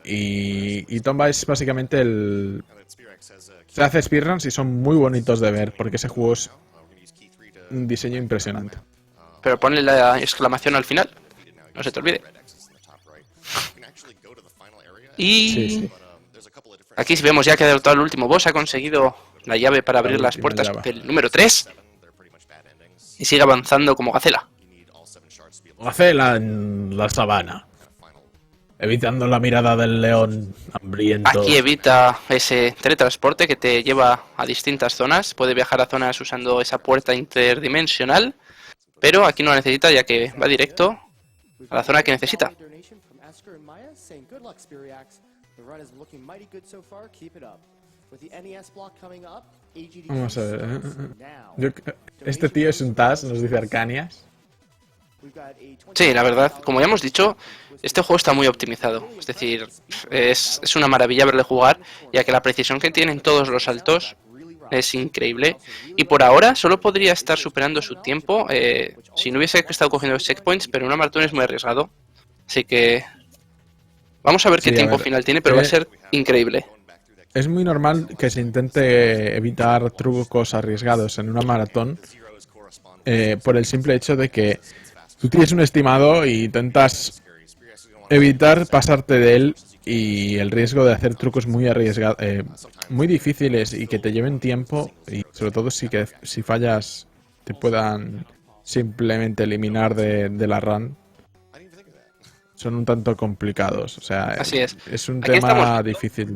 Y Tomba es básicamente el... Se hace speedruns y son muy bonitos de ver, porque ese juego es un diseño impresionante. Pero ponle la exclamación al final, no se te olvide. Sí, Y sí. aquí vemos ya que ha derrotado el último boss, ha conseguido la llave para La abrir las última puertas llave. del número 3 y sigue avanzando como gacela. Gacela en la sabana, evitando la mirada del león hambriento. Aquí evita ese teletransporte que te lleva a distintas zonas, puede viajar a zonas usando esa puerta interdimensional, pero aquí no la necesita ya que va directo a la zona que necesita. Vamos a ver. Este tío es un Taz, nos dice Arcanias. Sí, la verdad, como ya hemos dicho, este juego está muy optimizado. Es decir, es una maravilla verle jugar, ya que la precisión que tienen todos los saltos es increíble. Y por ahora solo podría estar superando su tiempo si no hubiese estado cogiendo checkpoints, pero una maratón es muy arriesgado. Así que vamos a ver qué Sí, a tiempo ver. final tiene, pero va a ser increíble. Es muy normal que se intente evitar trucos arriesgados en una maratón por el simple hecho de que tú tienes un estimado y intentas evitar pasarte de él y el riesgo de hacer trucos muy arriesgados, muy difíciles y que te lleven tiempo y sobre todo si fallas te puedan simplemente eliminar de la run. Son un tanto complicados, o sea, Así es. es un Aquí estamos tema viendo difícil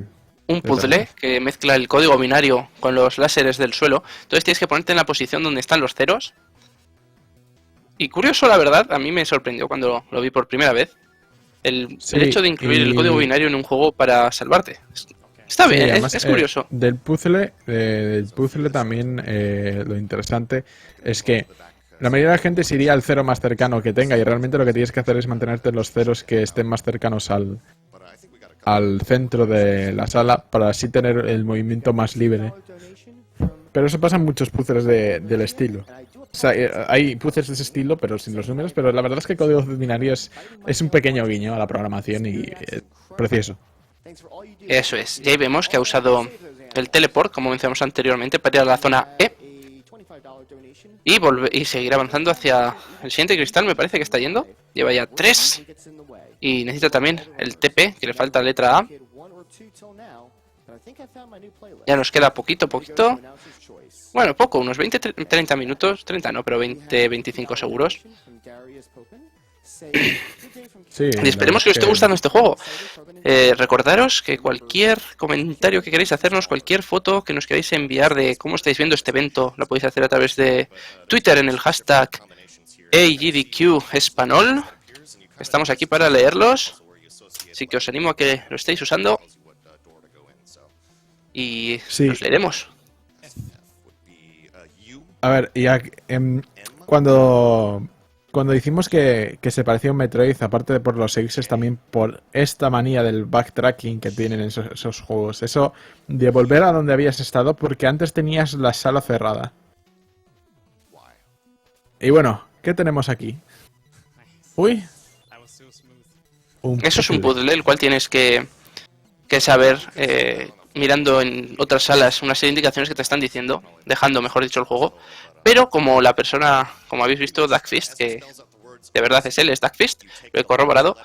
un de tratar. puzzle que mezcla el código binario con los láseres del suelo. Entonces tienes que ponerte en la posición donde están los ceros. Y curioso, la verdad, a mí me sorprendió cuando lo vi por primera vez. El Sí, hecho de incluir el código y binario en un juego para salvarte. Está sí, bien, además es curioso. del puzzle también lo interesante es que la mayoría de la gente se iría al cero más cercano que tenga y realmente lo que tienes que hacer es mantenerte en los ceros que estén más cercanos al centro de la sala para así tener el movimiento más libre. Pero eso pasa en muchos puzzles del estilo. O sea, hay puzzles de ese estilo, pero sin los números, pero la verdad es que el código binario es un pequeño guiño a la programación y precioso. Eso es. Y ahí vemos que ha usado el teleport, como mencionamos anteriormente, para ir a la zona E. Y seguir avanzando hacia el siguiente cristal, me parece que está yendo. Lleva ya 3. Y necesita también el TP, que le falta letra A. Ya nos queda poquito. Bueno, poco, unos 20-30 minutos. 30 no, pero 20-25 seguros. Sí, Y esperemos que os esté gustando este juego. Recordaros que cualquier comentario que queráis hacernos, cualquier foto que nos queráis enviar de cómo estáis viendo este evento, lo podéis hacer a través de Twitter en el hashtag AGDQEspanol. Estamos aquí para leerlos, así que os animo a que lo estéis usando y Sí. los leeremos. A ver, cuando decimos que se parecía a un Metroid, aparte de por los X's, también por esta manía del backtracking que tienen esos juegos. Eso de volver a donde habías estado, porque antes tenías la sala cerrada. Y bueno, ¿qué tenemos aquí? Uy. Eso es un puzzle, el cual tienes que saber, mirando en otras salas, una serie de indicaciones que te están diciendo, dejando, mejor dicho, el juego. Pero como la persona, como habéis visto, Duckfist, que de verdad es él, es Duckfist, lo he corroborado,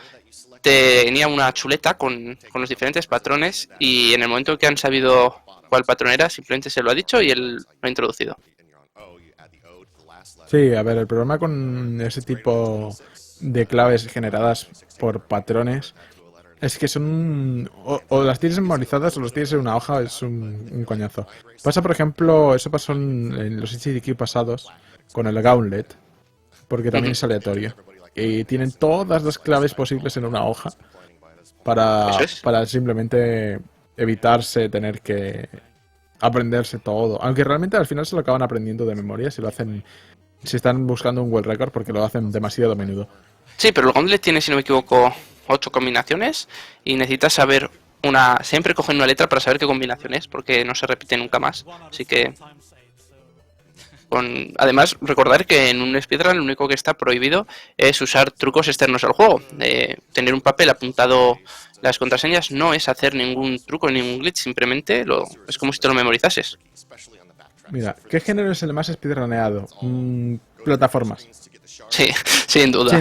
tenía una chuleta con los diferentes patrones y en el momento que han sabido cuál patrón era, simplemente se lo ha dicho y él lo ha introducido. Sí, a ver, el problema con ese tipo de claves generadas por patrones es que son o las tienes memorizadas o las tienes en una hoja, es un coñazo. Pasa, por ejemplo, eso pasó en los HDQ pasados con el Gauntlet, porque también es aleatorio. Y tienen todas las claves posibles en una hoja para simplemente evitarse tener que aprenderse todo. Aunque realmente al final se lo acaban aprendiendo de memoria si lo hacen, si están buscando un world record, porque lo hacen demasiado a menudo. Sí, pero el Gauntlet tiene, si no me equivoco, 8 combinaciones y necesitas saber siempre cogen una letra para saber qué combinación es, porque no se repite nunca más. Así que además, recordar que en un speedrun lo único que está prohibido es usar trucos externos al juego. Tener un papel apuntado las contraseñas no es hacer ningún truco, ningún glitch, simplemente es como si te lo memorizases. Mira, ¿qué género es el más speedruneado? Plataformas. Sí, sin duda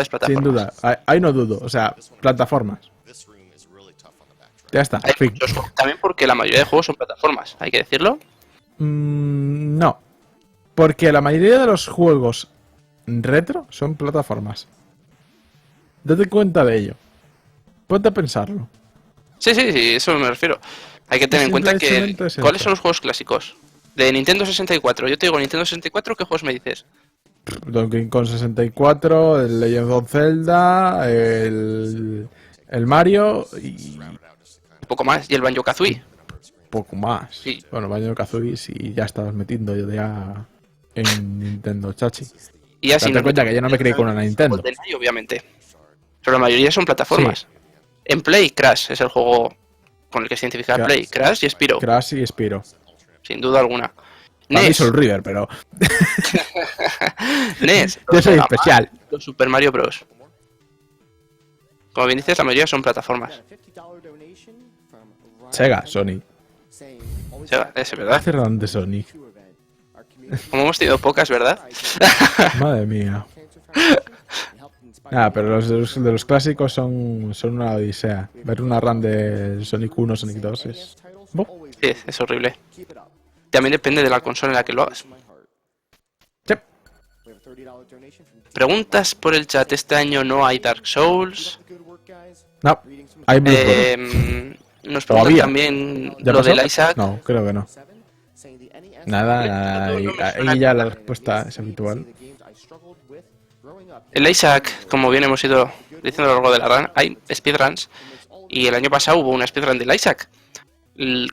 es plataformas. Sin duda, ahí no dudo, o sea, plataformas. Ya está, Hay fin. muchos juegos, también porque la mayoría de juegos son plataformas, hay que decirlo. No, porque la mayoría de los juegos retro son plataformas. Date cuenta de ello. Ponte a pensarlo. Sí, eso me refiero. Hay que tener en cuenta que ¿cuáles son los juegos clásicos? De Nintendo 64. Yo te digo Nintendo 64, ¿qué juegos me dices? Donkey Kong 64, el Legend of Zelda, el Mario y Un poco más. Y el Banjo-Kazooie. poco más. Sí. Bueno, Banjo-Kazooie sí ya estabas metiendo yo ya en Nintendo, chachi. Y así Date cuenta que yo no me creí con una Nintendo. Obviamente. Pero la mayoría son plataformas. Sí. En Play, Crash es el juego con el que se identifica Play. Crash y Spyro. Crash y Spyro. Sin duda alguna. Para mí NES. Soul River, pero NES. yo soy especial. Los Super Mario Bros. Como bien dices, la mayoría son plataformas. Sega, Sony. Es verdad. Cerran de Sonic. Como hemos tenido pocas, ¿verdad? Madre mía. Pero los de los clásicos son una odisea. Ver una run de Sonic 1, Sonic 2 es... Sí, es horrible. También depende de la consola en la que lo hagas. Sí. Preguntas por el chat. Este año no hay Dark Souls. No, hay Bloodborne. Nos preguntan ¿Todavía? también ¿Ya lo pasó? del Isaac. No, creo que no. Nada. Ahí ya la respuesta es habitual. El Isaac, como bien hemos ido diciendo a lo largo de la run, hay speedruns. Y el año pasado hubo una speedrun del Isaac.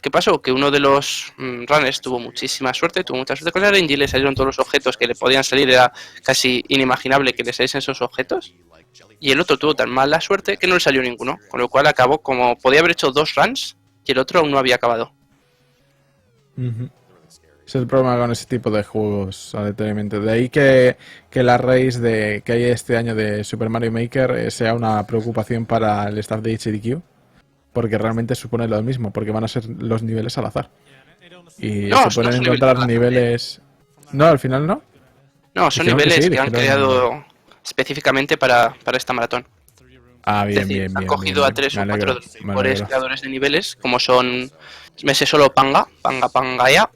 ¿Qué pasó? Que uno de los runners tuvo mucha suerte con la range y le salieron todos los objetos que le podían salir. Era casi inimaginable que le saliesen esos objetos. Y el otro tuvo tan mala suerte que no le salió ninguno. Con lo cual acabó como podía haber hecho 2 runs y el otro aún no había acabado. Es el problema con ese tipo de juegos, aleatoriamente. De ahí que la race que hay este año de Super Mario Maker sea una preocupación para el staff de HDQ. Porque realmente supone lo mismo, porque van a ser los niveles al azar. Y No, se pueden no son encontrar niveles al azar. niveles... No, al final no. No, son Dijeron que niveles sí, que han dijeron... creado específicamente para esta maratón. Ah, Es bien, decir, bien, han bien, bien, cogido a bien. 3 Me o 4 alegro, de los me mejores alegro. creadores de niveles, como son, me sé solo Pangaya,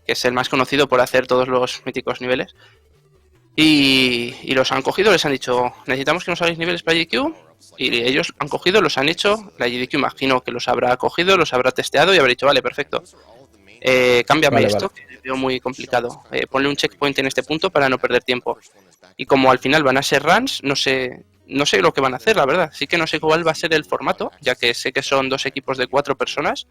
que es el más conocido por hacer todos los míticos niveles. Y los han cogido, les han dicho, necesitamos que nos hagáis niveles para GDQ. Y ellos han cogido, los han hecho. La GDQ imagino que los habrá cogido, los habrá testeado y habrá dicho, vale, perfecto. Cámbiame Vale, vale. esto, que veo muy complicado. Ponle un checkpoint en este punto para no perder tiempo. Y como al final van a ser runs, no sé lo que van a hacer, la verdad. Sí que no sé cuál va a ser el formato, ya que sé que son 2 equipos de 4 personas,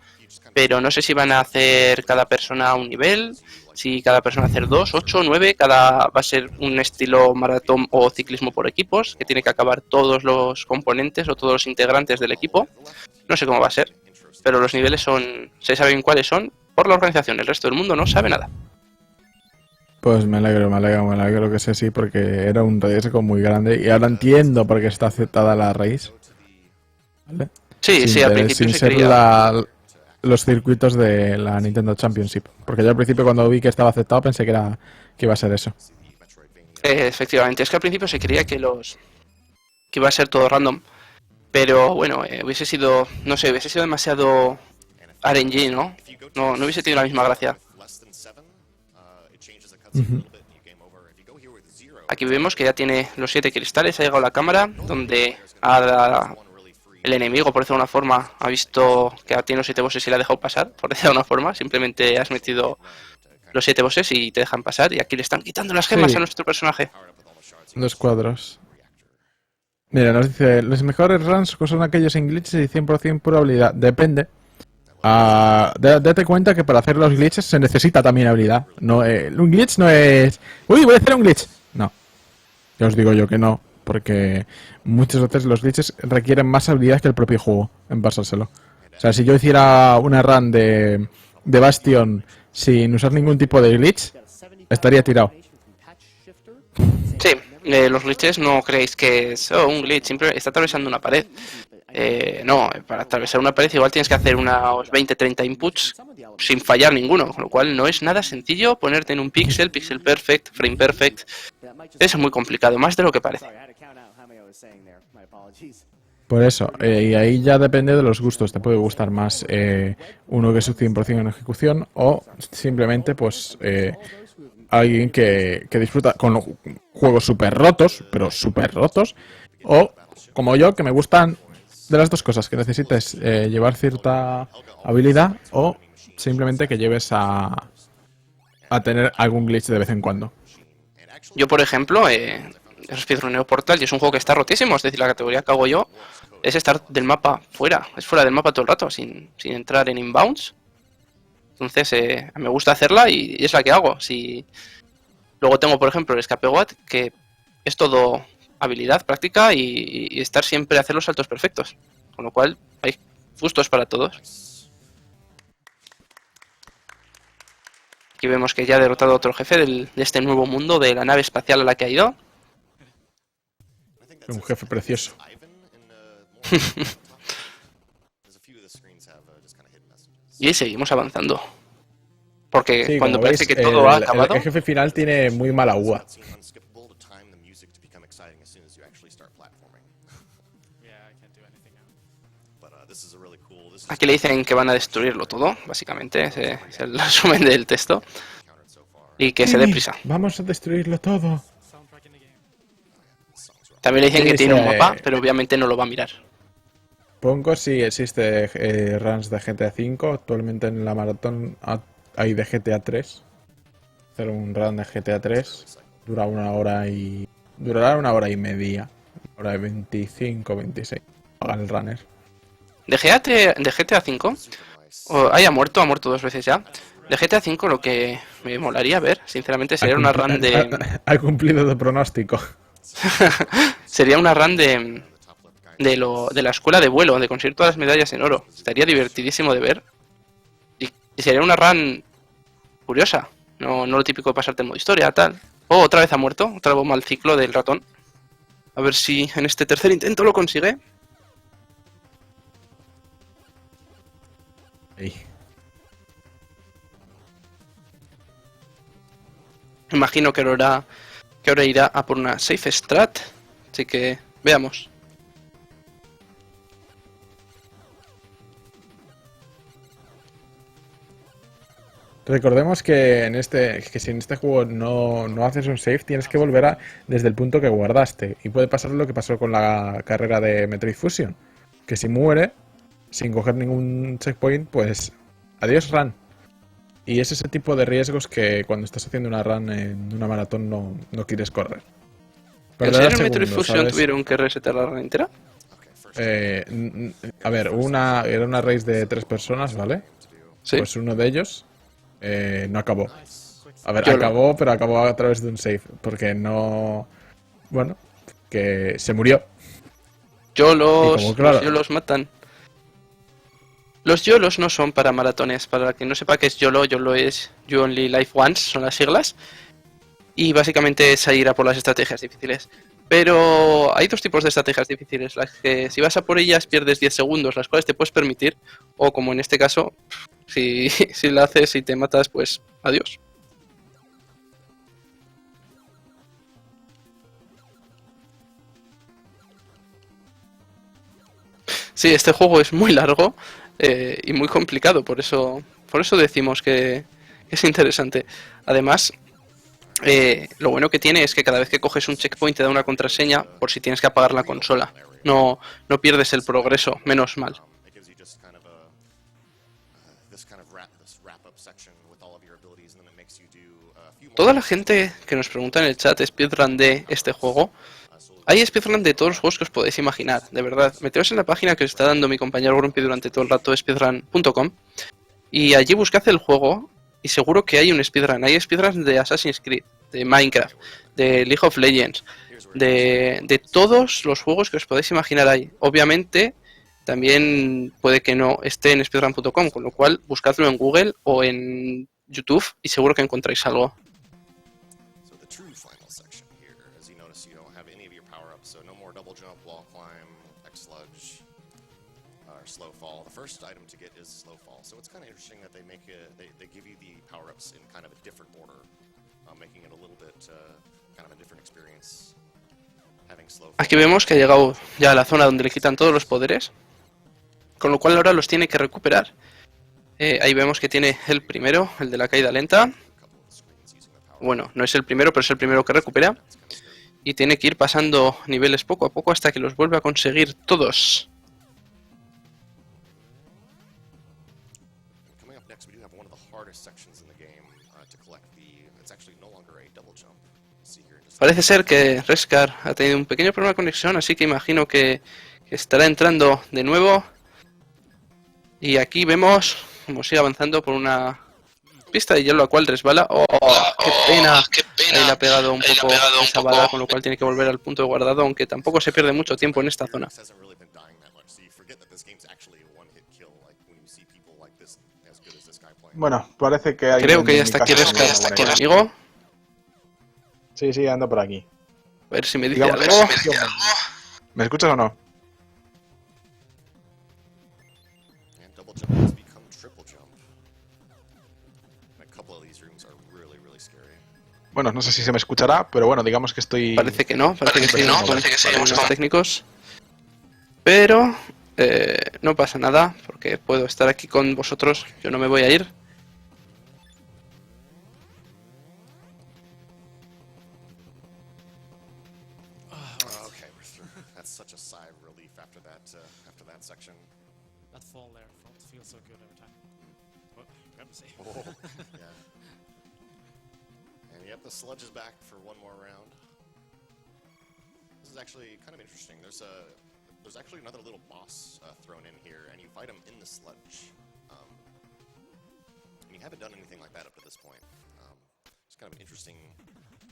pero no sé si van a hacer cada persona un nivel, si cada persona va a hacer 2, 8, 9, cada va a ser un estilo maratón o ciclismo por equipos, que tiene que acabar todos los componentes o todos los integrantes del equipo. No sé cómo va a ser, pero los niveles se saben cuáles son por la organización, el resto del mundo no sabe nada. Pues me alegro que sea así porque era un riesgo muy grande y ahora entiendo por qué está aceptada la raíz, ¿vale? Sí, sí, al principio Sin se ser creía. los circuitos de la Nintendo Championship. Porque yo al principio cuando vi que estaba aceptado pensé que iba a ser eso. Efectivamente, es que al principio se creía que iba a ser todo random, pero bueno, hubiese sido, no sé, hubiese sido demasiado RNG, ¿no? No hubiese tenido la misma gracia. Ujú. Aquí vemos que ya tiene los 7 cristales, ha llegado la cámara, donde el enemigo, por decirlo de una forma, ha visto que tiene los 7 bosses y le ha dejado pasar, por decirlo de una forma. Simplemente has metido los 7 bosses y te dejan pasar, y aquí le están quitando las gemas a Sí, nuestro personaje. los cuadros. Mira, nos dice, los mejores runs son aquellos sin glitches y 100% pura habilidad. Depende. Date cuenta que para hacer los glitches se necesita también habilidad. No, un glitch no es... Uy, voy a hacer un glitch. No, ya os digo yo que no. Porque muchas veces los glitches requieren más habilidad que el propio juego en pasárselo. O sea, si yo hiciera una run de Bastion sin usar ningún tipo de glitch, estaría tirado. Sí, los glitches no creéis que es un glitch, siempre está atravesando una pared. No, para atravesar una pared igual tienes que hacer unos 20-30 inputs sin fallar ninguno, con lo cual no es nada sencillo ponerte en un pixel perfect, frame perfect. Es muy complicado, más de lo que parece. Por eso, y ahí ya depende de los gustos. Te puede gustar más uno que es un 100% en ejecución o simplemente pues alguien que disfruta con juegos súper rotos, pero súper rotos, o como yo, que me gustan de las dos cosas, que necesites llevar cierta habilidad o simplemente que lleves a tener algún glitch de vez en cuando. Yo, por ejemplo, speedruneo Portal y es un juego que está rotísimo, es decir, la categoría que hago yo es estar del mapa fuera, es fuera del mapa todo el rato, sin entrar en inbounds. Entonces, me gusta hacerla y es la que hago. Si luego tengo, por ejemplo, el escape WAT, que es todo habilidad, práctica y estar siempre a hacer los saltos perfectos. Con lo cual, hay gustos para todos. Aquí vemos que ya ha derrotado a otro jefe de este nuevo mundo, de la nave espacial a la que ha ido. Un jefe precioso. Y seguimos avanzando. Porque Sí, cuando como parece veis, que todo ha el acabado, jefe final tiene muy mala uva. aquí le dicen que van a destruirlo todo, básicamente, ese es el resumen del texto. Y que se dé Sí, prisa. vamos a destruirlo todo. También le dicen Sí, que sí, tiene un mapa, pero obviamente no lo va a mirar. Pongo si existe runs de GTA V. Actualmente en la maratón hay de GTA 3. Hacer un run de GTA 3 dura una hora y... Durará una hora y media. Una hora de 25, 26. Hagan el runner. De GTA V, ha muerto 2 veces ya. De GTA V lo que me molaría ver, sinceramente, Ha, sería una run de... ha cumplido tu pronóstico. sería una run de la escuela de vuelo, de conseguir todas las medallas en oro. Estaría divertidísimo de ver. Y sería una run curiosa. No lo típico de pasarte en modo historia, tal. Oh, otra vez ha muerto, otra bomba al ciclo del ratón. A ver si en este tercer intento lo consigue. Ahí. Imagino que ahora irá a por una safe strat, así que veamos. Recordemos que si en este juego no haces un save, tienes que volver desde el punto que guardaste. Y puede pasar lo que pasó con la carrera de Metroid Fusion. Que si muere, sin coger ningún checkpoint, pues adiós run. Y es ese tipo de riesgos que cuando estás haciendo una run en una maratón no quieres correr. ¿En Perderás serio en Metroid segundos, Fusion ¿sabes? tuvieron que resetar la run entera? A ver, era una race de 3 personas, ¿vale? Sí. Pues uno de ellos no acabó. A ver, YOLO. acabó, pero acabó a través de un save. Porque no... Bueno, que se murió. Y como, claro, Los YOLOs matan. Los YOLOs no son para maratones. Para quien no sepa qué es YOLO, YOLO es You Only Live Once, son las siglas. Y básicamente es ir a por las estrategias difíciles. Pero hay dos tipos de estrategias difíciles. Las que si vas a por ellas pierdes 10 segundos, las cuales te puedes permitir. O como en este caso, si la haces y te matas, pues adiós. Sí, este juego es muy largo y muy complicado, por eso decimos que es interesante. Además, lo bueno que tiene es que cada vez que coges un checkpoint te da una contraseña por si tienes que apagar la consola. No pierdes el progreso, menos mal. Toda la gente que nos pregunta en el chat speedrun de este juego, hay speedrun de todos los juegos que os podéis imaginar, de verdad. Meteos en la página que os está dando mi compañero Grumpy durante todo el rato, speedrun.com, y allí buscad el juego y seguro que hay un speedrun. Hay speedruns de Assassin's Creed, de Minecraft, de League of Legends, de todos los juegos que os podéis imaginar ahí. Obviamente, también puede que no esté en speedrun.com, con lo cual buscadlo en Google o en YouTube y seguro que encontráis algo. First item to get is slow fall, so it's kind of interesting that they give you the power-ups in kind of a different order, making it a little bit kind of a different experience. Having slow fall. Aquí vemos que ha llegado ya a la zona donde le quitan todos los poderes, con lo cual ahora los tiene que recuperar. Ahí vemos que tiene el primero, el de la caída lenta. Bueno, no es el primero, pero es el primero que recupera. Y tiene que ir pasando niveles poco a poco hasta que los vuelva a conseguir todos. Parece ser que Reskar ha tenido un pequeño problema de conexión, así que imagino que estará entrando de nuevo. Y aquí vemos como sigue avanzando por una pista de hielo, la cual resbala. ¡Oh, qué pena! Ahí le ha pegado un poco esa bala, con lo cual tiene que volver al punto de guardado, aunque tampoco se pierde mucho tiempo en esta zona. Bueno, parece que hay... Creo que ya está aquí Reskar conmigo. Sí, ando por aquí. A ver si me dice Digamos, algo. ¿Me escuchas o no? Bueno, no sé si se me escuchará, pero bueno, digamos que estoy... Parece que no, parece que seguimos con problemas técnicos. Pero no pasa nada, porque puedo estar aquí con vosotros, yo no me voy a ir. The sludge is back for one more round. This is actually kind of interesting. There's actually another little boss thrown in here, and you fight him in the sludge. And you haven't done anything like that up to this point. It's kind of an interesting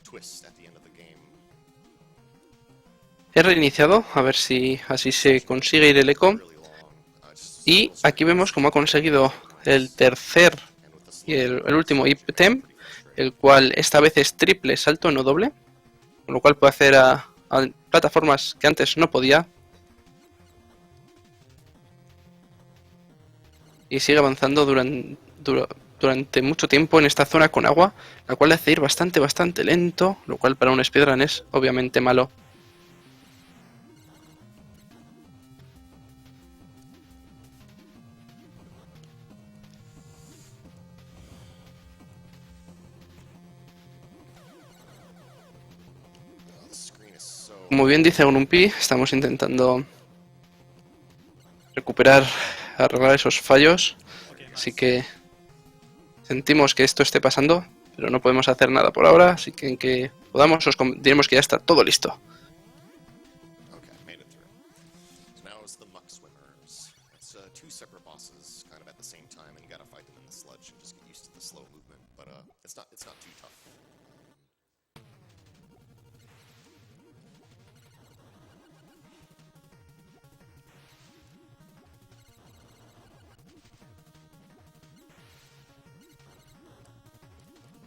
twist at the end of the game. He reiniciado, a ver si así se consigue ir el eco. Y aquí vemos cómo ha conseguido el tercer y el último ítem, el cual esta vez es triple salto, no doble, con lo cual puede hacer a plataformas que antes no podía. Y sigue avanzando durante mucho tiempo en esta zona con agua, la cual le hace ir bastante lento, lo cual para un speedrun es obviamente malo. Como bien dice Grumpy, estamos intentando recuperar, arreglar esos fallos, así que sentimos que esto esté pasando, pero no podemos hacer nada por ahora, así que en que podamos os diremos que ya está todo listo. Okay, made it through. So now it's the muck swimmers. It's two separate bosses, kind of at the same time, and you gotta fight them in the sludge and just get used to the slow movement. But it's not too tough.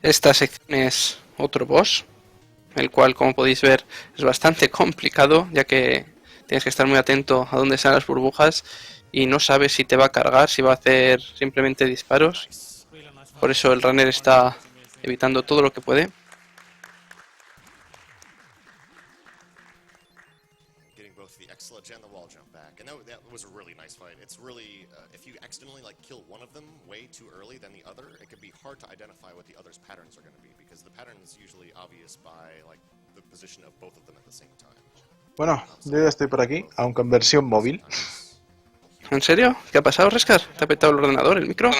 Esta sección es otro boss, el cual, como podéis ver, es bastante complicado, ya que tienes que estar muy atento a dónde salen las burbujas y no sabes si te va a cargar, si va a hacer simplemente disparos. Por eso el runner está evitando todo lo que puede. Getting both the X sludge and the wall jump back, and that was a really nice fight. It's really if you accidentally like kill one of them way too early than the other, it can be hard to identify what the other's patterns are going to be because the pattern is usually obvious by like the position of both of them at the same time. Bueno, yo ya estoy por aquí, aunque en versión móvil. ¿En serio? ¿Qué ha pasado, Rescar? ¿Te ha petado el ordenador, el micro?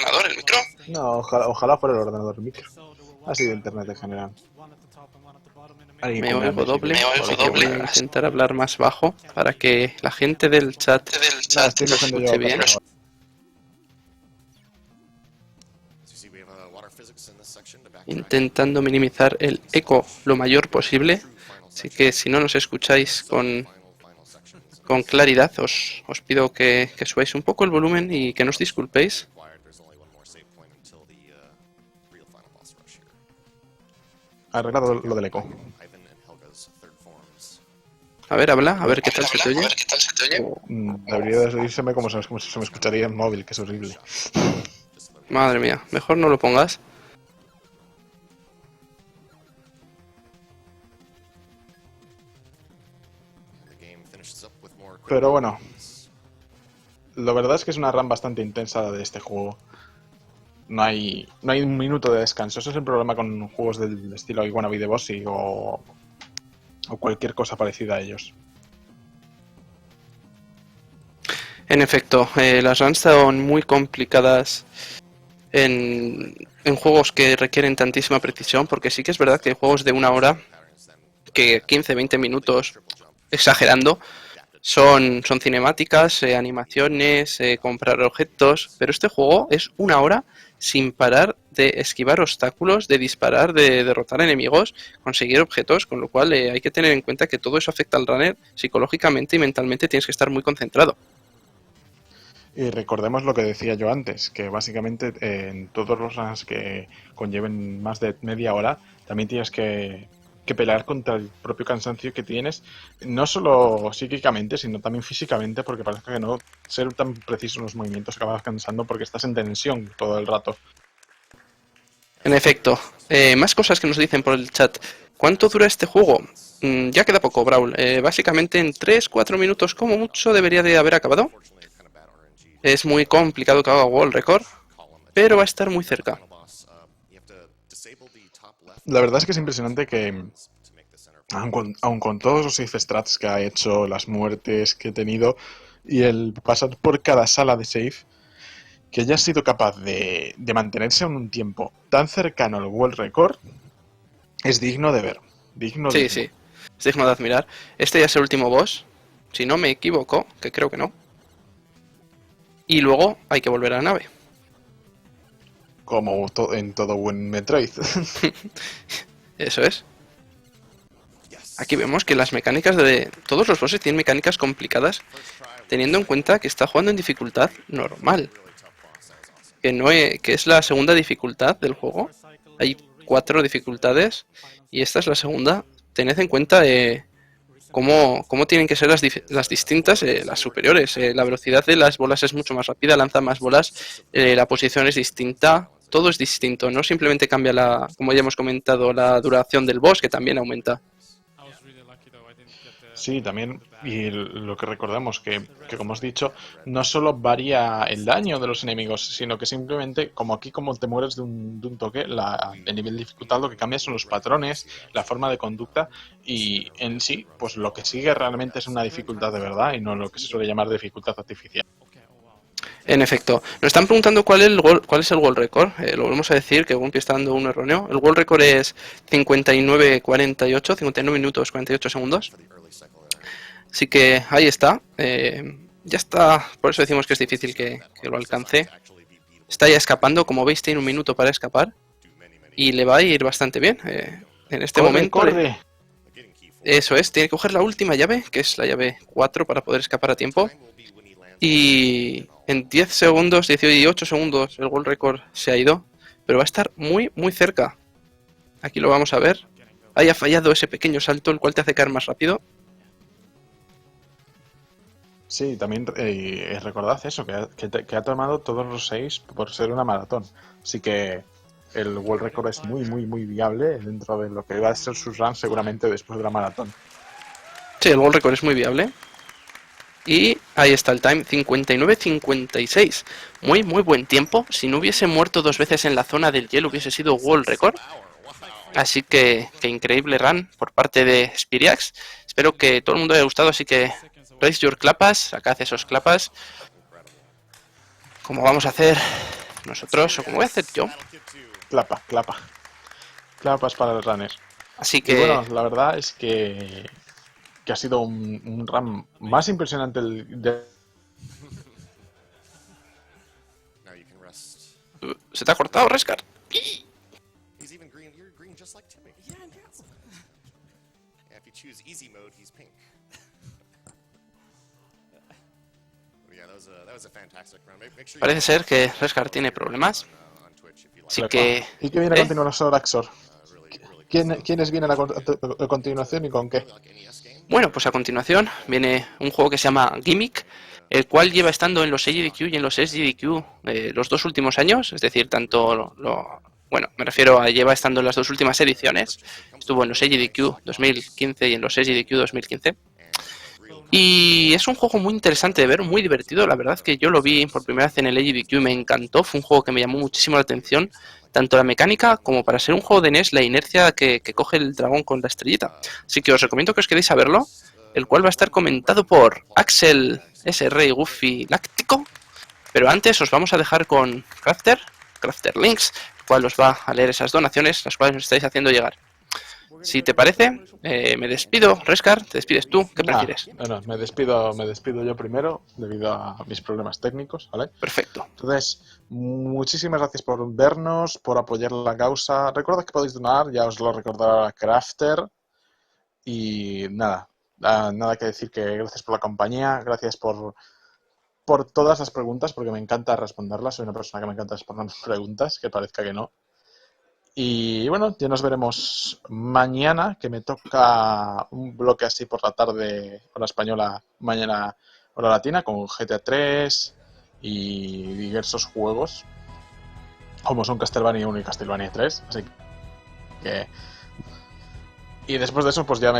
No, ojalá fuera el ordenador micro. Ha sido internet en general. Alguien Me con oigo hambre, doble, sí, así que voy a intentar hablar más bajo para que la gente del chat Nada, estoy lo cogiendo yo escuche bien. So you see, we have water physics in this section to backtrack. Intentando minimizar el eco lo mayor posible, así que si no nos escucháis con claridad, os pido que subáis un poco el volumen y que nos disculpéis. There's only one more save point until the real final boss rush here. Arreglado lo del eco. Ivan and Helga's third forms. A ver, habla, a ver qué tal se te oye. Debería de oírseme como se me escucharía en móvil, que es horrible. Madre mía, mejor no lo pongas. The game finishes up with more Pero bueno, la verdad es que es una run bastante intensa de este juego. No hay un minuto de descanso. Ese es el problema con juegos del estilo I Wanna Be The Bossy o cualquier cosa parecida a ellos. En efecto, las runs son muy complicadas en juegos que requieren tantísima precisión, porque sí que es verdad que hay juegos de una hora, que 15-20 minutos, exagerando, son cinemáticas, animaciones, comprar objetos, pero este juego es una hora sin parar de esquivar obstáculos, de disparar, de derrotar enemigos, conseguir objetos, con lo cual hay que tener en cuenta que todo eso afecta al runner psicológicamente y mentalmente, tienes que estar muy concentrado. Y recordemos lo que decía yo antes, que básicamente en todos los runs que conlleven más de media hora, también tienes que pelear contra el propio cansancio que tienes, no solo psíquicamente, sino también físicamente, porque parece que no ser tan preciso en los movimientos acabas cansando porque estás en tensión todo el rato. En efecto, más cosas que nos dicen por el chat. ¿Cuánto dura este juego? Ya queda poco, Brawl. Básicamente en 3-4 minutos como mucho debería de haber acabado. Es muy complicado que haga World Record, pero va a estar muy cerca. La verdad es que es impresionante que, aun con todos los safe strats que ha hecho, las muertes que he tenido y el pasar por cada sala de save, que haya sido capaz de mantenerse en un tiempo tan cercano al World Record, es digno de ver. Sí, sí, es digno de admirar. Este ya es el último boss, si no me equivoco, que creo que no. Y luego hay que volver a la nave. Como en todo buen Metroid. Eso es. Aquí vemos que las mecánicas de todos los bosses tienen mecánicas complicadas, teniendo en cuenta que está jugando en dificultad normal. Que es la segunda dificultad del juego. Hay 4 dificultades y esta es la segunda. Tened en cuenta cómo tienen que ser las distintas, las superiores. La velocidad de las bolas es mucho más rápida, lanza más bolas, la posición es distinta, todo es distinto, no simplemente cambia la, como ya hemos comentado, la duración del boss, que también aumenta. Sí, también, y lo que recordamos, que como has dicho, no solo varía el daño de los enemigos, sino que simplemente, como aquí, como te mueres de un toque, el nivel de dificultad lo que cambia son los patrones, la forma de conducta, y en sí, pues lo que sigue realmente es una dificultad de verdad y no lo que se suele llamar dificultad artificial. En efecto, nos están preguntando cuál es el world record. Lo volvemos a decir, que Gumpy está dando un erróneo. El world record es 59:48, 59 minutos 48 segundos. Así que ahí está. Ya está, por eso decimos que es difícil que lo alcance. Está ya escapando, como veis tiene un minuto para escapar. Y le va a ir bastante bien. En este momento... ¡Corre! Eso es, tiene que coger la última llave, que es la llave 4 para poder escapar a tiempo. Y en 10 segundos, 18 segundos, el world record se ha ido. Pero va a estar muy, muy cerca. Aquí lo vamos a ver. Haya fallado ese pequeño salto, el cual te hace caer más rápido. Sí, también recordad eso, que ha tomado todos los 6 por ser una maratón. Así que el world record es muy, muy, muy viable dentro de lo que va a ser su run seguramente después de la maratón. Sí, el world record es muy viable. Y ahí está el time, 59:56. Muy, muy buen tiempo. Si no hubiese muerto 2 veces en la zona del hielo, hubiese sido world record. Así que increíble run por parte de Spiriax. Espero que todo el mundo haya gustado, así que raise your clapas, sacad esos clapas. Como vamos a hacer nosotros, o como voy a hacer yo. Clapa, clapa. Clapas para el runner. Así Y que... bueno, la verdad es que ha sido un run más impresionante Now you can rest. ¿Se te ha cortado, Rescar? He's even green. You're green just like Timmy. Yeah, if you choose easy mode, he's pink. Yeah, that was a fantastic run. Make sure Parece ser que Rescar tiene problemas. on Twitch if you like. Así que... ¿Y qué viene a ¿eh? continuación, Axor? Really ¿Quiénes vienen a continuación y con qué? like NES game. Bueno, pues a continuación viene un juego que se llama Gimmick, el cual lleva estando en los AGDQ y en los SGDQ los 2 últimos años, es decir, tanto bueno, me refiero a lleva estando en las 2 últimas ediciones, estuvo en los AGDQ 2015 y en los SGDQ 2015. Y es un juego muy interesante de ver, muy divertido, la verdad que yo lo vi por primera vez en el AGDQ y me encantó, fue un juego que me llamó muchísimo la atención, tanto la mecánica como para ser un juego de NES, la inercia que coge el dragón con la estrellita. Así que os recomiendo que os quedéis a verlo, el cual va a estar comentado por Axel, SR y Goofy Láctico. Pero antes os vamos a dejar con Crafter Links, el cual os va a leer esas donaciones, las cuales nos estáis haciendo llegar. Si te parece, me despido. Rescar, te despides tú, ¿qué prefieres? No, me despido yo primero debido a mis problemas técnicos, ¿vale? Perfecto. Entonces, muchísimas gracias por vernos, por apoyar la causa. Recuerda que podéis donar, ya os lo recordará Crafter. Y nada que decir que gracias por la compañía, gracias por todas las preguntas, porque me encanta responderlas. Soy una persona que me encanta responder preguntas, que parezca que no. Y bueno, ya nos veremos mañana, que me toca un bloque así por la tarde, hora española, mañana hora latina, con GTA 3 y diversos juegos, como son Castlevania 1 y Castlevania 3. Así que... Y después de eso, pues ya me